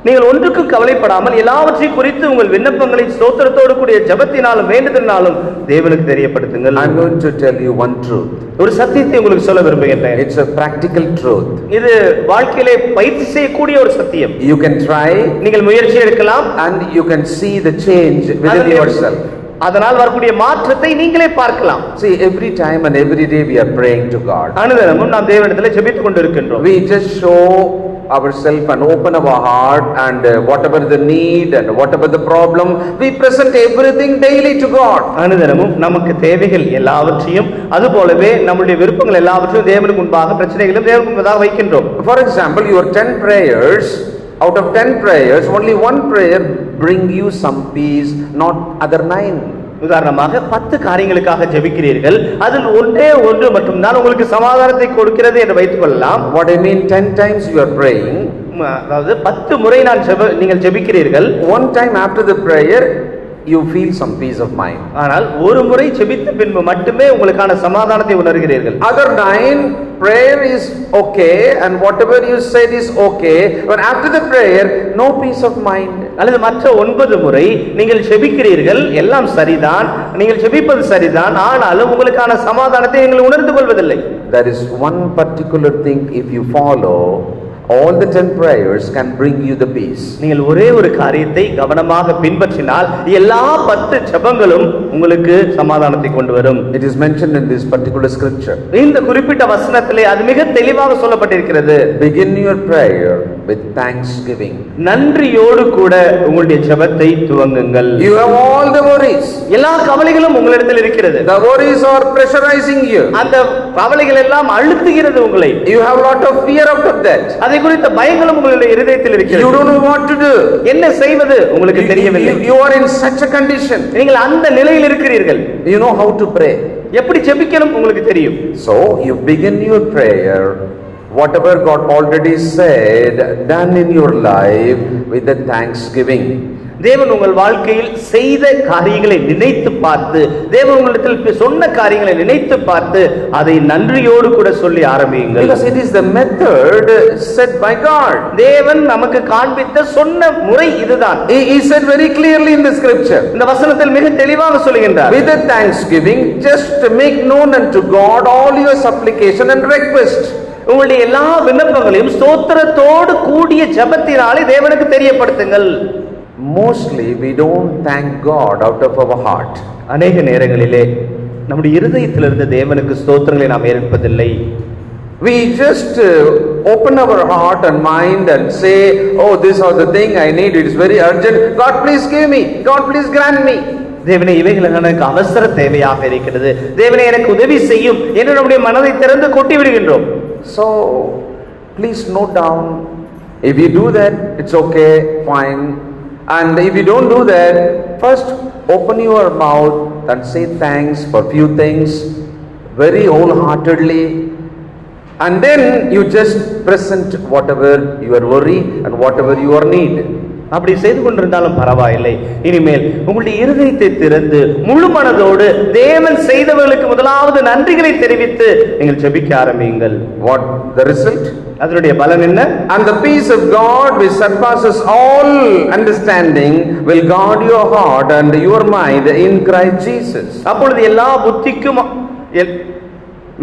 நீங்கள் ஒன்றுக்கும் கவலைப்படாமல் எல்லாவற்றையும் குறித்து உங்கள் விண்ணப்பங்களை ஸ்தோத்திரத்தோடு கூடிய ஜெபத்தினாலும் வேண்டுதலினாலும் தேவனுக்கு தெரியப்படுத்துங்கள். I'm going to tell you one truth. ஒரு சத்தியத்தை உங்களுக்கு சொல்ல விரும்புகிறேன். It's a practical truth. இது வாழ்க்கையிலே பயிற்சி செய்யக்கூடிய ஒரு சத்தியம். You can try, நீங்கள் முயற்சி எடுக்கலாம், and you can see the change within yourself. அதனால் வரக்கூடிய மாற்றத்தை நீங்களே பார்க்கலாம். See, every time and every day we are praying to God. அனுதினமும் நாம் தேவனிடத்தில் ஜெபித்துக் கொண்டிருக்கின்றோம். We just show ourselves and open our heart and whatever the need and whatever the problem, we present everything daily to God. அனுதினமும் நமக்கு தேவைகள் எல்லாவற்றையும் அதுபோலவே நம்முடைய விருப்பங்கள் எல்லாவற்றையும் தேவனுக்கு முன்பாக பிரச்சனைகளும் தேவனுக்கு முன்பாக வைக்கின்றோம். For example, your 10 prayers, out of 10 prayers, only one prayer bring you some peace, not other 9. உதாரணமாக 10 காரியங்களுக்காக ஜெபிக்கிறீர்கள், அதில் ஒன்றே ஒன்று மட்டும்தான் உங்களுக்கு சமாதானத்தை கொடுக்கிறது என்று வைத்துக் கொள்ளலாம். What I mean, 10 times you are praying, அதாவது 10 முறை நீங்கள் ஜெபிக்கிறீர்கள். one time after the prayer you feel some peace of mind. ஆனால் ஒரு முறை ஜெபித்த பின்பு மட்டுமே உங்களுக்கான சமாதானத்தை உணர்கிறீர்கள். Other 9 prayer is okay and whatever you said is okay, but after the prayer no peace of mind. அல்லது மற்ற 9 முறை நீங்கள் ஜெபிக்கிறீர்கள், எல்லாம் சரிதான், நீங்கள் ஜெபிப்பது சரிதான், ஆனாலும் உங்களுக்கான சமாதானத்தை நீங்கள் உணர்ந்து கொள்வதில்லை. There is one particular thing, if you follow all the 10 prayers can bring you the peace. நீங்கள் ஒரே ஒரு காரியத்தை கவனமாக பின்பற்றினால் எல்லா 10 ஜெபங்களும் உங்களுக்கு சமாதானத்தை கொண்டு வரும். It is mentioned in this particular scripture. இந்த குறிப்பிட்ட வசனத்திலே அது மிக தெளிவாக சொல்லப்பட்டிருக்கிறது. Begin your prayer with thanksgiving. நன்றியோடு கூட உங்களுடைய ஜெபத்தை துவங்குங்கள். You have all the worries. எல்லா கவலைகளும் உங்களிடத்தில் இருக்கிறது. The worries are pressurizing you. அந்த கவலைகள் எல்லாம் அழுத்துகிறது உங்களை. You have a lot of fear out of that. அதை குறித்த பயங்களும் உங்களுடைய இதயத்தில் இருக்கிறது. You don't know what to do. என்ன செய்வது உங்களுக்கு தெரியவில்லை. You are in such a condition. நீங்கள் அந்த நிலையில் இருக்கிறீர்கள். You know how to pray. எப்படி ஜெபிக்கணும் உங்களுக்கு தெரியும். So you begin your prayer, whatever God already said, done in your life, with the thanksgiving. தேவன் உங்கள் வாழ்க்கையில் செய்த காரியங்களை நினைத்து பார்த்து, தேவன் உங்களிடத்தில் சொன்ன காரியங்களை நினைத்து பார்த்து அதை நன்றியோடு கூட சொல்லி ஆரம்பியுங்கள். Because it is the method set by God. தேவன் நமக்கு காண்பித்த சொன்ன முறை இதுதான். He said very clearly in the scripture. இந்த வசனத்தில் மிக தெளிவாக சொல்லுகின்றார். With the thanksgiving, just make known unto God all your supplication and request. உங்களுடைய எல்லா விண்ணப்பங்களையும் ஸ்தோத்திரத்தோடு கூடிய ஜெபத்தினாலே தேவனுக்கு தெரியப்படுத்துங்கள். Mostly we don't thank God out of our heart. அநேக நேரங்களிலே நம்முடைய இருதயத்திலிருந்து தேவனுக்கு ஸ்தோத்திரங்களை நாம் ஏற்பதில்லை. We just open our heart and mind and say, oh, this is the thing I need, it is very urgent, God please give me, God please grant me. தேவனே இவைகள் எனக்கு அவசர தேவையாக இருக்கிறது, தேவனே எனக்கு உதவி செய்யும் என்று நம்முடைய மனதை திறந்து கொட்டி விடுகின்றோம். So please note down. If you do that, it's okay, fine. And if you don't do that, first open your mouth and say thanks for few things very wholeheartedly. And then you just present whatever your worry and whatever your need. அப்படி செய்து கொண்டிருந்தாலும் பரவாயில்லை. இனிமேல் உங்களுடைய இருதயத்தை திறந்து முழு மனதோடு தேவன் செய்தவர்களுக்கு முதலாவது நன்றிகளை தெரிவித்து நீங்கள் ஜெபிக்க ஆரம்பியுங்கள். What the result? அதனுடைய பலன் என்ன? And the peace of God which surpasses all understanding will guard your heart and your mind in Christ Jesus. அப்பொழுது எல்லா புத்திக்கும்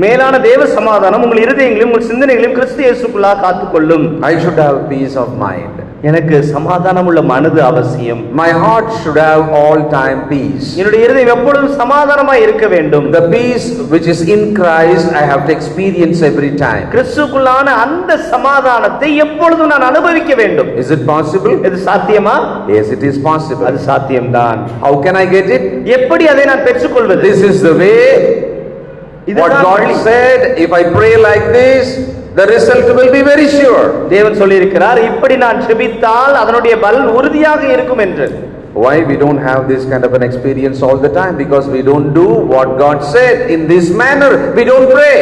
மேலான தேவ சமாதானம் உங்கள் இருதயங்களையும் உங்கள் சிந்தனைகளையும் கிறிஸ்து இயேசுக்குள்ளாக காத்துக்கொள்ளும். I should have peace of mind. எனக்கு சமாதானம் உள்ள மனது அவசியம். My heart should have all time peace. என்னுடைய இருதயம் எப்பொழுதும் சமாதானமாய் இருக்க வேண்டும். The peace which is in Christ I have to experience every time. கிறிஸ்துவுக்குள்ளான அந்த சமாதானத்தை எப்பொழுதும் நான் அனுபவிக்க வேண்டும். Is it possible? இது சாத்தியமா? Yes, it is possible. அது சாத்தியம்தான். How can I get it? எப்படி அதை நான் பெற்றுக்கொள்வது? This is the way. What God said, if I pray like this, the result will be very sure. தேவன் சொல்லி இருக்கிறார், இப்படி நான் ஜெபித்தால் அதனுடைய பலன் உறுதியாக இருக்கும் என்று. Why we don't have this kind of an experience all the time? Because we don't do what God said in this manner. We don't pray.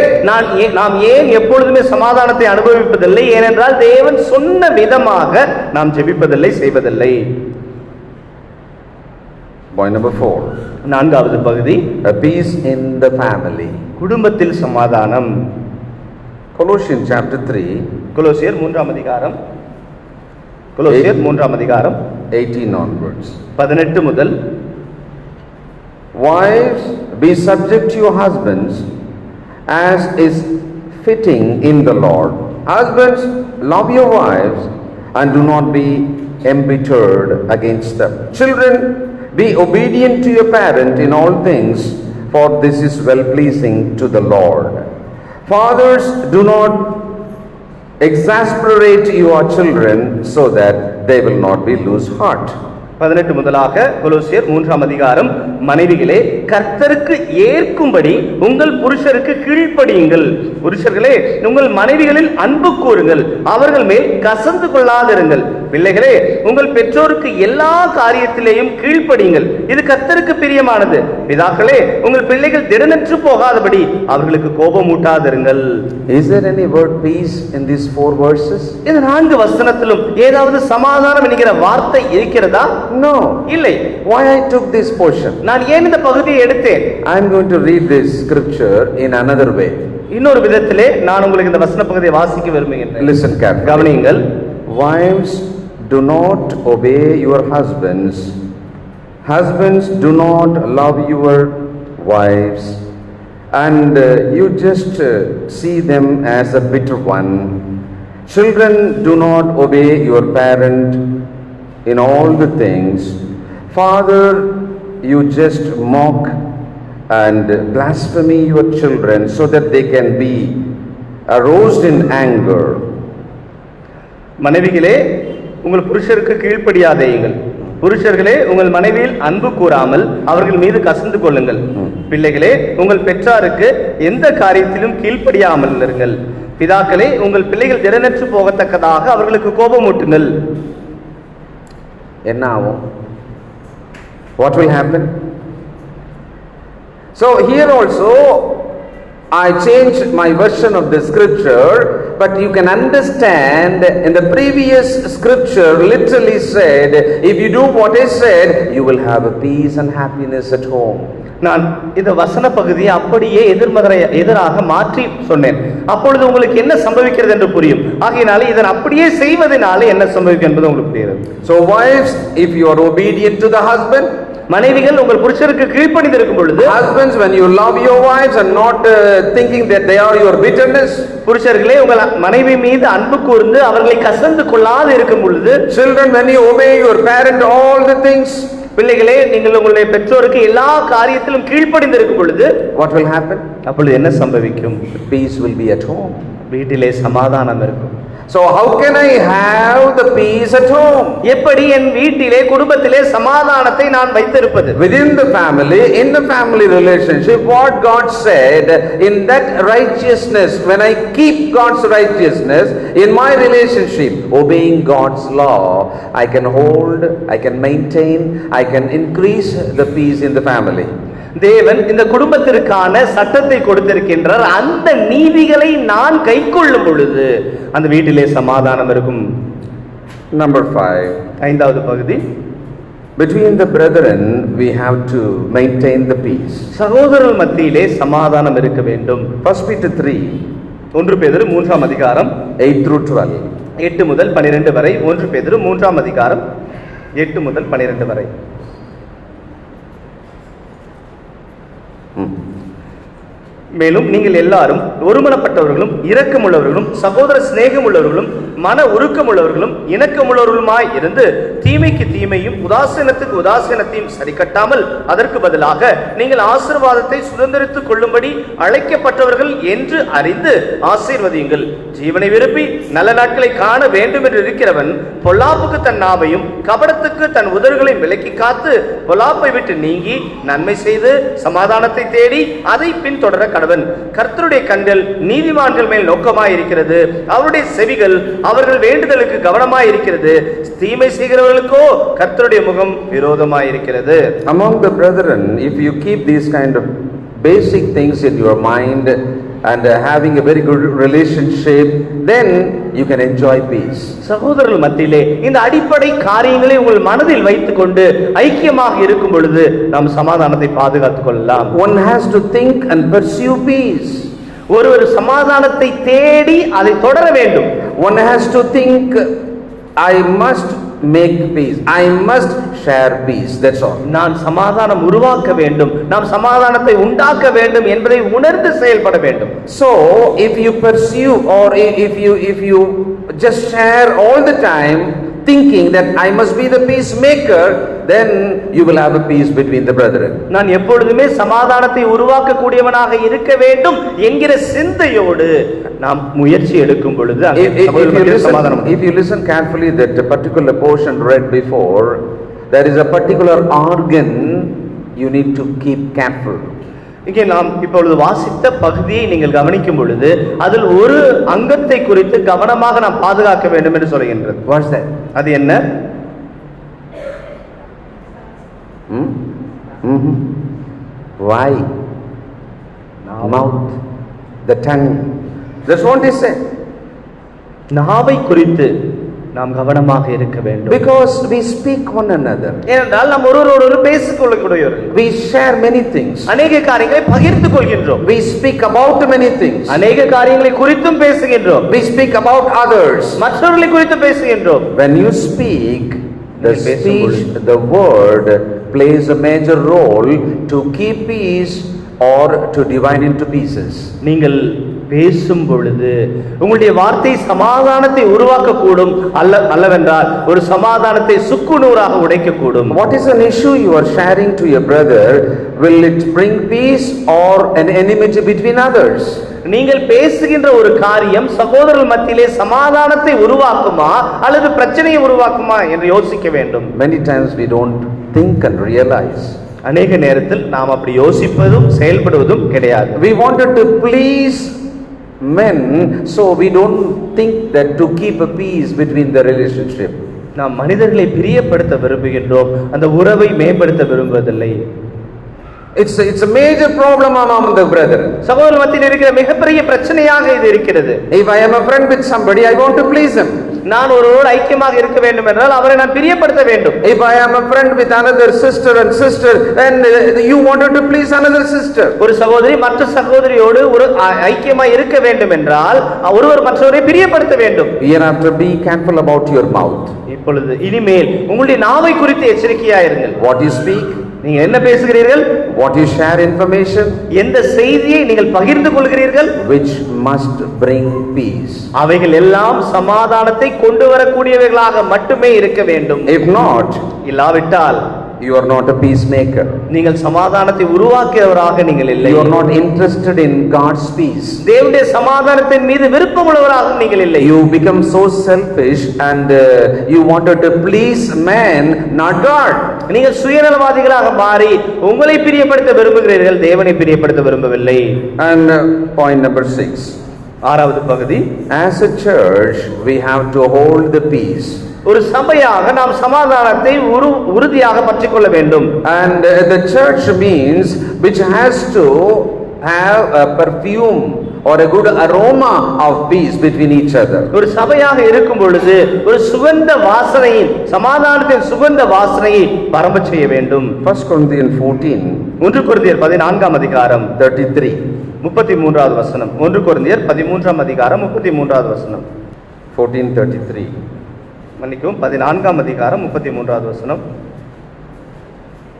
நாம் ஏன் எப்பொழுதுமே சமாதானத்தை அனுபவிப்பதில்லை? ஏனென்றால் தேவன் சொன்ன விதமாக நாம் ஜெபிப்பதில்லை, செய்வதில்லை. Point number 4. நான்காவது பகுதி, A peace in the family. குடும்பத்தில் சமாதானம். Colossians chapter 3. கொலோசியர் 3ஆம் அதிகாரம். கொலோசியர் 3ஆம் அதிகாரம் 18 onwards. 18 முதல். Wives, be subject to your husbands as is fitting in the Lord. Husbands, love your wives and do not be embittered against them. Children, be obedient to your parent in all things, for this is well pleasing to the Lord. Fathers, do not exasperate your children so that they will not be lose heart. 18 முதலாக கொலோசியர் 3ஆம் அதிகாரம். மனைவிகளே, கர்த்தருக்கு ஏற்கும்படி உங்கள் புருஷருக்கு கீழ்ப்படியுங்கள். புருஷர்களே, உங்கள் மனைவிகளில் அன்பு கூறுங்கள், அவர்கள் மேல் கசந்து கொள்ளாதிருங்கள். பிள்ளைகளே, உங்கள் பெற்றோருக்கு எல்லா காரியத்திலேயும் கீழ்ப்படியுங்கள், இது கர்த்தருக்கு பிரியமானது. பிதாக்களே, உங்கள் பிள்ளைகள் திடனற்று போகாதபடி அவர்களுக்கு கோபமூட்டாதிருங்கள். Is there any word peace in these 4 verses? இந்த 4 வசனத்திலும் ஏதாவது சமாதானம் என்கிற வார்த்தை இருக்கிறதா? No. இல்லை. Why I took this portion? நான் ஏன் இந்த பகுதியை எடுத்தேன்? I am going to read this scripture in another way. இன்னொரு விதத்திலே நான் உங்களுக்கு இந்த வசன பகுதியை வாசிக்க விரும்புகிறேன். Listen carefully. கவனியுங்கள். Wives, do not obey your husbands. Husbands, do not love your wives. And you just see them as a bitter one. Children, do not obey your parent in all the things. Father, you just mock and blaspheme your children so that they can be aroused in anger. மனைவிகளே, உங்கள் புருஷருக்கு கீழ்ப்படியாதேயுங்கள். புருஷர்களே, உங்கள் மனைவியில் அன்பு கூறாமல் அவர்கள் மீது கசந்து கொள்ளுங்கள். பிள்ளைகளே, உங்கள் பெற்றாருக்கு எந்த காரியத்திலும் கீழ்ப்படியாமல் இருங்கள். பிதாக்களே, உங்கள் பிள்ளைகள் திடனற்று போகத்தக்கதாக அவர்களுக்கு கோபமூட்டுங்கள். என்ன ஆகும்? What will happen? So here also I changed my version of the scripture, but you can understand in the previous scripture literally said, if you do what I said, you will have a peace and happiness at home. நான் இந்த வசன பகுதியை அப்படியே எதிராக மாற்றி சொன்னேன். அப்பொழுது உங்களுக்கு என்ன சம்பவிக்கிறது என்று புரியும். ஆகையினால இதன் அப்படியே செய்வதனால என்ன சம்பவிக்கும் என்பது உங்களுக்கு புரியும். So wives, if you are obedient to the husband, மனைவிகள் உங்கள் புருஷருக்கு கீழ்ப்படிந்து இருக்கும் பொழுது, husbands, when you love your wives and not thinking that they are your bitterness, புருஷர்களே, உங்கள் மனைவி மீது அன்பு கூர்ந்து அவர்களை கசந்து கொள்ளாது இருக்கும் பொழுது, children, when you obey your parent all the things, பிள்ளைகளே, நீங்கள் உங்களுடைய பெற்றோருக்கு எல்லா காரியத்திலும் கீழ்ப்படிந்து இருக்கும் பொழுது, what will happen? அப்பொழுது என்ன சம்பவிக்கும்? Peace will be at home. வீட்டிலே சமாதானம் இருக்கும். So how can I have the peace at home? எப்படி என் வீட்டிலே குடும்பத்திலே சமாதானத்தை நான் வைத்திருப்பது? Within the family, in the family relationship, what God said, in that righteousness, when I keep God's righteousness in my relationship, obeying God's law, I can hold, I can maintain, I can increase the peace in the family. தேவன் இந்த குடும்பத்திற்கான சட்டத்தை கொடுத்திருக்கின்றார். அந்த நீதிகளை நான் கைக்கொள்ளும் பொழுது அந்த வீட்டிலே சமாதானம் இருக்கும். Number 5. ஐந்தாவது பகுதி, Between the brethren, we have to maintain the peace. சகோதரர்கள் மத்தியிலே சமாதானம் இருக்க வேண்டும். 1 Peter 3, 1 பேதுரு 3ஆம் அதிகாரம் 8 through 12. 8 முதல் 12 வரை. 1 பேதுரு 3ஆம் அதிகாரம் 8 முதல் 12 வரை. மேலும் நீங்கள் எல்லாரும் ஒருமனப்பட்டவர்களும் இரக்கமுள்ளவர்களும் சகோதர சிநேகம் உள்ளவர்களும் மன உருக்கமுள்ளவர்களும் இணக்கமுள்ளவர்களுமாய் இருந்து தீமைக்கு தீமையும் உதாசீனத்துக்கு உதாசீனத்தையும் சரிக்கட்டாமல் அதற்கு பதிலாக நீங்கள் ஆசீர்வாதத்தை சுதந்திரித்துக் கொள்ளும்படி அழைக்கப்பட்டவர்கள் என்று அறிந்து ஆசீர்வதியுங்கள். ஜீவனை விரும்பி நல்ல நாட்களை காண வேண்டும் என்று இருக்கிறவன் பொல்லாப்புக்கு தன் நாவையும் கபடத்துக்கு தன் உதடுகளையும் விலக்கி காத்து பொல்லாப்பை விட்டு நீங்கி நன்மை செய்து சமாதானத்தை தேடி அதை பின்தொடர கடவன். கர்த்தருடைய கண்கள் நீதிமான்கள் மேல் நோக்கமாயிருக்கிறது, அவருடைய செவிகள் அவர்கள் வேண்டுதலுக்கு கவனமாயிருக்கிறது. தீமை செய்கிறவர்களுக்கோ கர்த்தருடைய முகம் விரோதமாயிருக்கிறது. Among the brethren, if you keep these kind of basic things in your mind and having a very good relationship, then you can enjoy peace. சகோதரர்கள் மத்தியிலே இந்த அடிப்படை காரியங்களை உங்கள் மனதில் வைத்துக் கொண்டு ஐக்கியமாக இருக்கும் பொழுது நாம் சமாதானத்தை பாதுகாத்துக் கொள்ளலாம். One has to think and pursue peace. ஒருவர் சமாதானத்தை தேடி அதை தொடர வேண்டும். One has to think, I must make peace, I must share peace, that's all. நான் சமாதானம் உருவாக்க வேண்டும், நாம் சமாதானத்தை உண்டாக்க வேண்டும் என்பதை உணர்ந்து செயல்பட வேண்டும். So if you pursue or if you just share all the time thinking that I must be the peacemaker, then you will have a peace between the brethren. நான் எப்பொழுதுமே சமாதானத்தை உருவாக்க கூடியவனாக இருக்க வேண்டும் என்கிற சிந்தையோடு நாம் முயற்சி எடுக்கும் பொழுது If you listen carefully that the particular portion read before, there is a particular organ you need to keep careful. இங்கே நாம் இப்பொழுது வாசித்த பகுதியை நீங்கள் கவனிக்கும் பொழுது அதில் ஒரு அங்கத்தை குறித்து கவனமாக நாம் பாதுகாக்க வேண்டும் என்று சொல்கின்றது. What's that? அது என்ன? Why? Mouth, the tongue. That's what he said. நாவை குறித்து நாம் கவனமாக இருக்க வேண்டும். Because we speak one another. ஏனென்றால் நாம் ஒருவரோடு பேசிக் கொள்ளக்கூடியவர்கள். We share many things. அநேக காரியங்களை பகிர்ந்து கொள்கின்றோம். We speak about many things. அநேக காரியங்களை குறித்தும் பேசுகின்றோம். We speak about others. மற்றவர்களை குறித்து பேசுகின்றோம். When you speak, the speech, the word plays a major role to keep peace or to divide into pieces. நீங்கள் பேசும் பொழுது உங்களுடைய வார்த்தை சமாதானத்தை உருவாக்க கூடும், அல்லவென்றால் ஒரு சமாதானத்தை சுக்குநூறாக உடைக்க கூடும். What is an issue you are sharing to your brother? Will it bring peace or an enmity between others? நீங்கள் பேசுகின்ற ஒரு காரியம் சகோதரர்கள் மத்தியிலே சமாதானத்தை உருவாக்குமா அல்லது பிரச்சனையை உருவாக்குமா என்று யோசிக்க வேண்டும். Many times we don't think and realize. அநேக நேரத்தில் நாம் அப்படி யோசிப்பதும் செயல்படுவதும் கிடையாது. We wanted to please men, so we don't think that to keep a peace between the relationship. நாம் மனிதர்களை பிரியப்படுத்த விரும்புகின்றோம், அந்த உறவை மேம்படுத்த விரும்புவதில்லை. It's a major problem among the brethren. சகோதரர்கள் மத்தியில் இருக்கிற மிகப்பெரிய பிரச்சனையாக இது இருக்கிறது. If I am a friend with somebody, I want to please him. நான் ஒருவரோடு ஐக்கியமாக இருக்க வேண்டும் என்றால் அவரை நான் பிரியப்படுத்த வேண்டும். If I am a friend with another sister and sister, then you wanted to please another sister. ஒரு சகோதரி மற்ற சகோதரியோடு ஒரு ஐக்கியமாக இருக்க வேண்டும் என்றால் ஒருவர் மற்றவரை பிரியப்படுத்த வேண்டும். Hereafter be careful about your mouth. இப்பொழுது இனிமேல் உங்களுடைய நாவை குறித்து எச்சரிக்கையாயிருங்கள். What you speak, நீங்க என்ன பேசுகிறீர்கள், what you share information, எந்த செய்தியை நீங்கள் பகிர்ந்து கொள்கிறீர்கள், which must bring peace. அவைகள் எல்லாம் சமாதானத்தை கொண்டு வரக்கூடியவைகளாக மட்டுமே இருக்க வேண்டும். If not, இல்லாவிட்டால் You are not a peacemaker. நீங்கள் சமாதானத்தை உருவாக்கியவராக நீங்கள் இல்லை. You are not interested in God's peace. தேவனுடைய சமாதானத்தின் மீது விருப்பமுள்ளவராக நீங்கள் இல்லை. You become so selfish and you wanted to please man, not God. நீங்கள் சுயநலவாதிகளாக மாறி உங்களை பிரியப்படுத்த விரும்புகிறீர்கள், தேவனை பிரியப்படுத்த விரும்பவில்லை. And point number 6. ஆறாவது பகுதி, as a church we have to hold the peace. ஒரு சபையாக நாம் சமாதானத்தை உறுதியாக பற்றிக்கொள்ள வேண்டும். And the church means which has to have a perfume or a good aroma of peace between each other. ஒரு சபையாக இருக்கும் பொழுது ஒரு சுகந்த வாசனையை, சமாதானத்தின் சுகந்த வாசனையை பரம்பச் செய்ய வேண்டும். 1 Corinthians 14 1 கொரிந்தியர் 14ஆம் அதிகாரம் 33 33வது வசனம். 1 கொரிந்தியர் 13ஆம் அதிகாரம் 33வது வசனம். 14:33 மன்னிக்கவும், 14ஆம் அதிகாரம் 33வது வசனம்.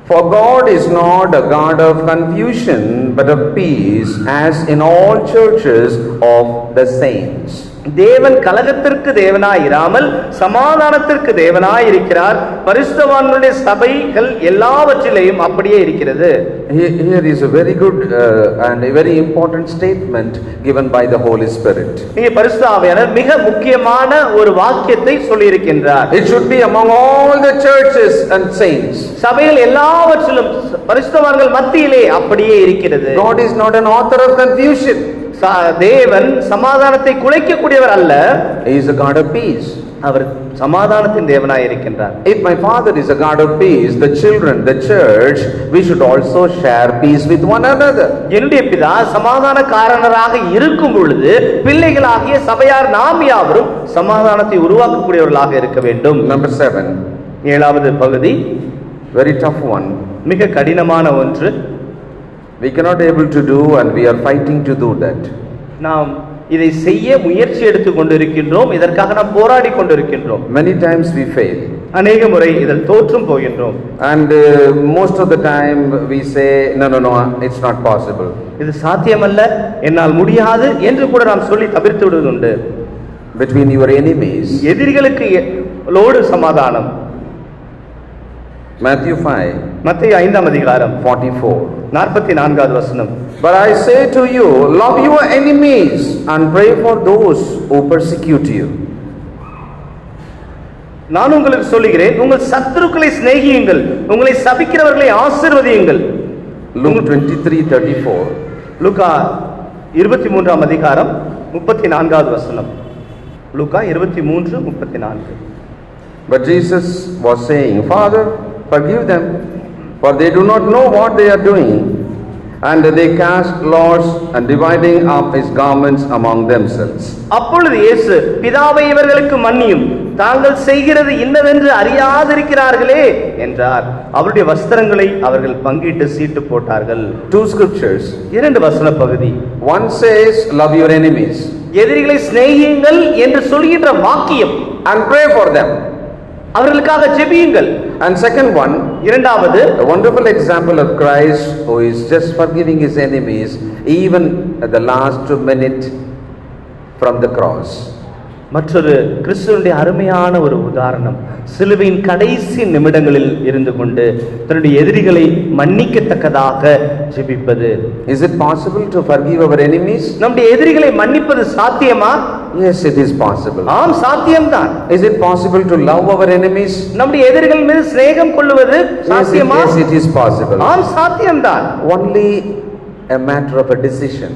For God is not a God of confusion, but of peace, as in all churches of the saints. தேவன் கலகத்திற்கு தேவனாய் இராமல் சமாதானத்திற்கு தேவனாய் இருக்கிறார். பரிசுத்தவான்களுடைய சபைகள் எல்லாவற்றிலேயும் அப்படியே இருக்கிறது. Here is a very good and a very important statement given by the Holy Spirit. இங்கே பரிசுத்த ஆவியானவர் மிக முக்கியமான ஒரு வாக்கியத்தை சொல்லி இருக்கின்றார். It should be among all the churches and saints. சபைகள் எல்லாவற்றிலும் பரிசுத்தவான்கள் மத்தியிலே அப்படியே இருக்கிறது. God is not an author of confusion. தேவன் சமாதானத்தை குலைக்கக்கூடியவர் அல்ல. He is a God of peace. அவர் சமாதானத்தின் தேவனாய் இருக்கின்றார். If my Father is a God of peace, the children, the church, we should also share peace with one another. என்னுடைய பிதா சமாதானக்காரராக இருக்கும் பொழுது பிள்ளைகளாகிய சபையார் நாம் யாவரும் சமாதானத்தை உருவாக்கக்கூடியவர்களாக இருக்க வேண்டும். Number 7. ஏழாவது பகுதி, very tough one. மிக கடினமான ஒன்று. We cannot able to do and we are fighting to do that. நாம் இதை செய்ய முயற்சி எடுத்துக் கொண்டிருக்கின்றோம், இதற்காக நாம் போராடி கொண்டிருக்கின்றோம். Many times we fail. அநேக முறை இதில் தோற்றும் போகின்றோம். And most of the time we say no, it's not possible. இது சாத்தியமல்ல, என்னால் முடியாது என்று கூட நாம் சொல்லி தவிர்த்து விடுவதுண்டு. Between your enemies. எதிரிகளுக்கு லோடு சமாதானம். Matthew 5 மத்தேயு 5ஆம் அதிகாரம் 44 வசனம். But I say to you, love your enemies and pray for those who persecute you. நான் உங்களுக்கு சொல்லுகிறேன், உங்கள் சத்துருக்களை சிநேகியுங்கள், உங்களை சபிக்கிறவர்களை ஆசீர்வதியுங்கள். Luke 23:34 லூக்கா 23ஆம் அதிகாரம் 34வது வசனம். லூக்கா 23:34. But Jesus was saying, Father, forgive them, for they do not know what they are doing. And they cast lots and dividing up his garments among themselves. அப்பொழுது இயேசு, பிதாவே இவர்களுக்கு மன்னியும், தாங்கள் செய்கிறது இன்னதென்று அறியாதிருக்கிறார்களே என்றார். அவருடைய வஸ்திரங்களை அவர்கள் பங்கிட்டு சீட்டு போட்டார்கள். 2 scriptures. 2 வசன பகுதி. One says, love your enemies. எதிரிகளை சிநேகியுங்கள் என்று சொல்கின்ற வாக்கியம். And pray for them. அவர்களுக்காக ஜெபியுங்கள். And second one, இரண்டாவது, a wonderful example of Christ who is just forgiving his enemies even at the last minute from the cross. மற்றொரு கிறிஸ்துவினுடைய அருமையான ஒரு உதாரணம், சிலுவையின் கடைசி நிமிடங்களில் இருந்து கொண்டு தன்னுடைய எதிரிகளை மன்னிக்கத்தக்கதாக ஜெபிப்பது. Is it possible to forgive our enemies? நம்முடைய எதிரிகளை மன்னிப்பது சாத்தியமா? Yes, it is possible. ஆம், சாத்தியம்தான். Is it possible to love our enemies? நம்முடைய எதிரிகள் மீது சிநேகம் கொள்வது சாத்தியமா? Yes, it is possible. ஆம், சாத்தியம்தான். Only a matter of a decision.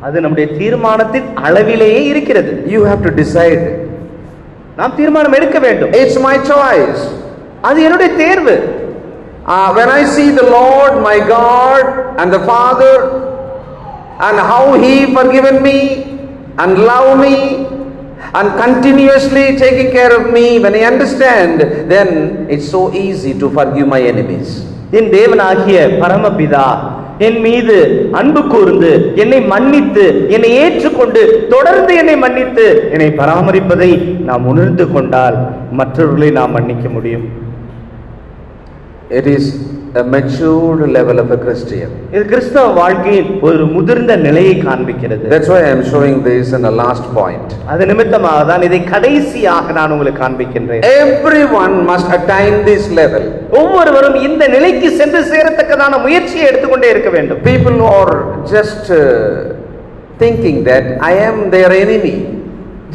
அது நம்முடைய தீர்மானத்தின் அளவிலேயே இருக்கிறது. You have to decide. நாம் தீர்மானம் எடுக்க வேண்டும். It's my choice. அது என்னுடைய தேர்வு. When I see the Lord, my God and the Father, and how He forgiven me and love me and continuously taking care of me, when I understand, then it's so easy to forgive my enemies. என் தேவனாகிய பரமபிதா என் மீது அன்பு கூர்ந்து என்னை மன்னித்து என்னை ஏற்றுக்கொண்டு தொடர்ந்து என்னை மன்னித்து என்னை பராமரிப்பதை நாம் உணர்ந்து கொண்டால் மற்றவர்களை நாம் மன்னிக்க முடியும். It is a matured level of a Christian. இது கிறிஸ்தவ வாழ்க்கையின் ஒரு முதிர்ந்த நிலையை காண்பிக்கிறது. That's why I am showing this in the last point. அது நிமித்தமாக தான் இதை கடைசியாக நான் உங்களுக்கு காண்பிக்கின்றேன். Everyone must attain this level. ஒவ்வொருவரும் இந்த நிலைக்கு சென்று சேரத்தக்கதான முயற்சியை எடுத்துக்கொண்டே இருக்க வேண்டும். People are just thinking that I am their enemy.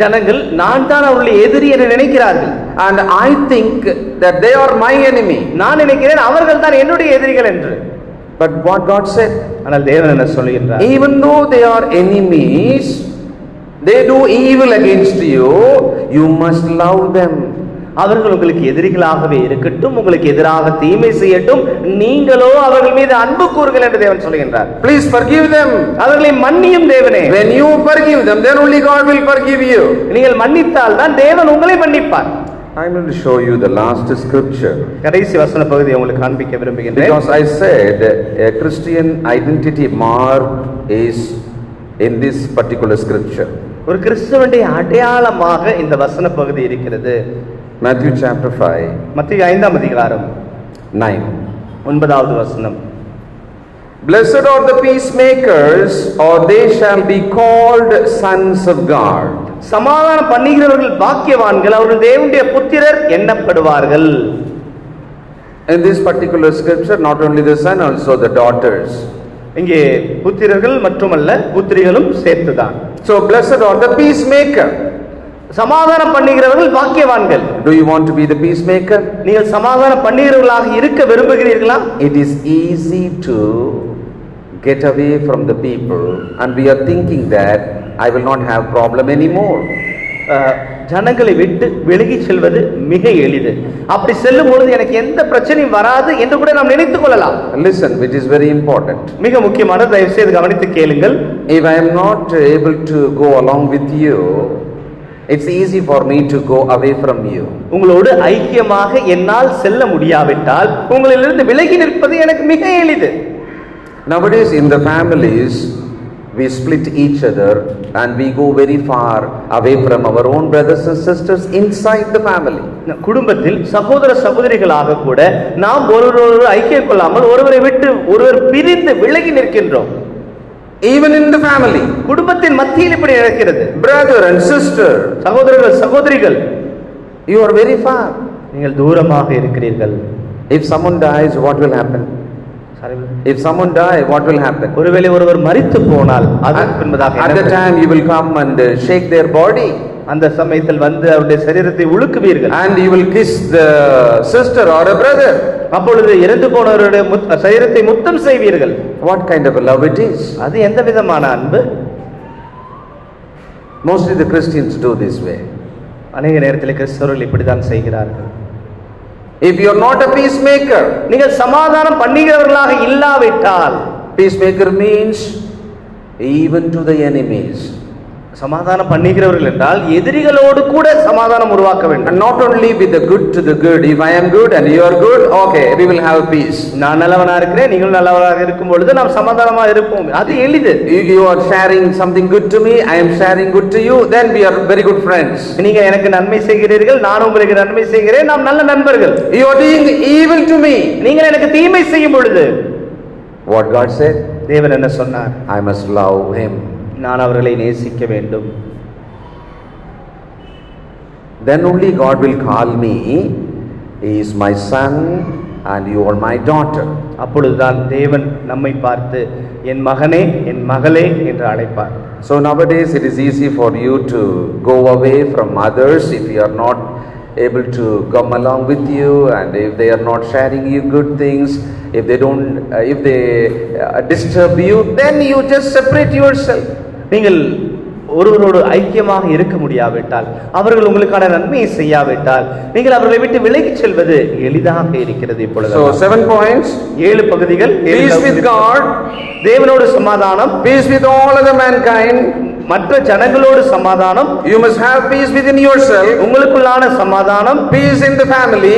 ஜனங்கள் நான் தான் அவருடைய எதிரி என நினைக்கிறார்கள். And I think that they are my enemy. நான் நினைக்கிறேன் அவர்கள் தான் என்னுடைய எதிரிகள் என்று. But what God said, ஆனால் தேவன் என்ன சொல்கிறார்? even though they are enemies, they do evil against you, you must love them. அவர்கள் உங்களுக்கு எதிரிகளாகவே இருக்கட்டும், உங்களுக்கு எதிராக தீமை செய்யட்டும், நீங்களோ அவர்கள் மீது அன்பு கூறுங்கள் என்று தேவன் சொல்கின்றார். Please forgive them. அவர்களை மன்னியும் தேவனே. When you forgive them, then only God will forgive you. நீங்கள் மன்னித்தால் தான் தேவன் உங்களை மன்னிப்பார். I will show you the last scripture. கடைசி வசன பகுதியை உங்களுக்கு காண்பிக்க விரும்புகின்றேன். Because I said a Christian identity mark is in this particular scripture. ஒரு கிறிஸ்தவனுடைய அடையாளமாக இந்த வசன பகுதி இருக்கிறது. Matthew chapter 5. மத்தேயு 5ஆம் அதிகாரம் 9. 9வது வசனம். Blessed are the peacemakers, or they shall be called sons of God. சமாதானம் பண்ணுகிறவர்கள் பாக்கியவான்கள், அவர்கள் தேவனுடைய புத்திரர் எண்ணப்படுவார்கள். In this particular scripture, not only the son, also the daughters. இங்கே புத்திரர்கள் மட்டுமல்ல புத்திரிகளும் சேர்த்துதான். So blessed are the peacemaker. சமாதானம் பண்ணுகிறவர்கள் பாக்கியவான்கள். Do you want to be the peacemaker? நீங்கள் சமாதானம் பண்ணுகிறவர்களாக இருக்க விரும்புகிறீர்களா? It is easy to get away from the people and we are thinking that I will not have problem anymore. ஜனங்களை விட்டு விலகி செல்வது மிக எளிது. அப்படி செல்லும் பொழுது எனக்கு எந்த பிரச்சனையும் வராது என்று கூட நாம் நினைத்துக் கொள்ளலாம். Listen, which is very important. மிக முக்கியமான, தயவு செய்து கவனித்து கேளுங்கள். If I am not able to go along with you, it's easy for me to go away from you. உங்களோடு ஐக்கியமாக என்னால் செல்ல முடியாவிட்டால் உங்களிலிருந்து விலகி நிற்பது எனக்கு மிக எளிது. Nowadays in the families we split each other and we go very far away from our own brothers and sisters inside the family. குடும்பத்தில் சகோதர சகோதரிகளாக கூட நாம் ஒருவரோடு ஐக்கியம் கொள்ளாமல் ஒருவரை விட்டு ஒருவர் பிரிந்து விலகி நிற்கின்றோம். Even in the family, குடும்பத்தின் மத்தியில் இப்படி நடக்கிறது. brother and sister, சகோதரர்கள் சகோதரிகள், you are very far. நீங்கள் தூரமாக இருக்கிறீர்கள். If someone dies, what will happen? If someone die, what will happen? ஒருவேளை ஒருவர் மரித்து போனால் அதற்கு பின்பதாக at the time you will come and shake their body, அந்த சமயத்தில் வந்து அவருடைய சரீரத்தை உலுக்குவீர்கள். and you will kiss the sister or a brother. அப்பொழுது இறந்து போனவருடைய சரீரத்தை முத்தம் செய்வீர்கள். What kind of a love it is? அது எந்த விதமான அன்பு? Mostly the Christians do this way. அநேக நேரத்தில் கிறிஸ்தவர்கள் இப்படித்தான் செய்கிறார்கள். If you are not a peacemaker, நீங்கள் சமாதானம் பண்ணுகிறவர்களாக இல்லாவிட்டால், peacemaker means even to the enemies. சமாதானம் பண்ணுகிறவர்கள் என்றால் எதிரிகளோடு கூட சமாதானம் உருவாக்க வேண்டும். And not only with the good to the good. If I am good and you are good, okay, we will have peace. நான் நல்லவனா இருக்கிறேன், நீங்கள் நல்லவராக இருக்கும் பொழுது நாம் சமாதானமா இருப்போம். அது எளிது. You are sharing something good to me, I am sharing good to you, then we are very good friends. நீங்க எனக்கு நன்மை செய்கிறீர்கள், நான் உங்களுக்கு நன்மை செய்கிறேன், நாம் நல்ல நண்பர்கள். You are doing evil to me. நீங்கள் எனக்கு தீமை செய்யும் பொழுது What God said? தேவன் என்ன சொன்னார்? I must love him. நான் அவர்களை நேசிக்க வேண்டும். Then only God will call me, he is my son and you are my daughter. அப்பொழுதுதான் தேவன் நம்மை பார்த்து என் மகனே என் மகளே என்று அழைப்பார். So nowadays it is easy for you to go away from others if you are not able to come along with you, and if they are not sharing you good things, if they disturb you, then you just separate yourself. நீங்கள் ஒருவரோடு ஐக்கியமாக இருக்க முடியாவிட்டால், அவர்கள் உங்களுக்கான நன்மையை செய்யாவிட்டால், நீங்கள் அவர்களை விட்டு விலகிச் செல்வது எளிதாக இருக்கிறது. இப்பொழுது So 7 points. 7 பகுதிகள். Peace with God, தேவனோடு சமாதானம், peace with all other mankind, மற்ற ஜனங்களோடு சமாதானம், you must have peace within yourself, உங்களுக்குள்ளான சமாதானம், peace in the family,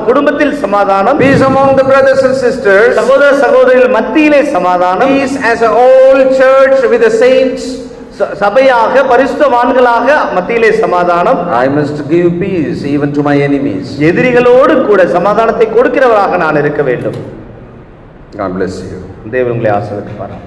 குடும்பத்தில் சமாதானம், peace among the brothers and sisters, சகோதர சகோதரிகள் மத்தியிலே சமாதானம், peace as a whole church with the saints, சபையாக பரிசுத்தவான்களாக மத்தியிலே சமாதானம். I must give peace even to my enemies. எதிரிகளோடு கூட சமாதானத்தை கொடுக்கிறவராக நான் இருக்க வேண்டும். God bless you. தேவன் உங்களை ஆசீர்வதிப்பாராக.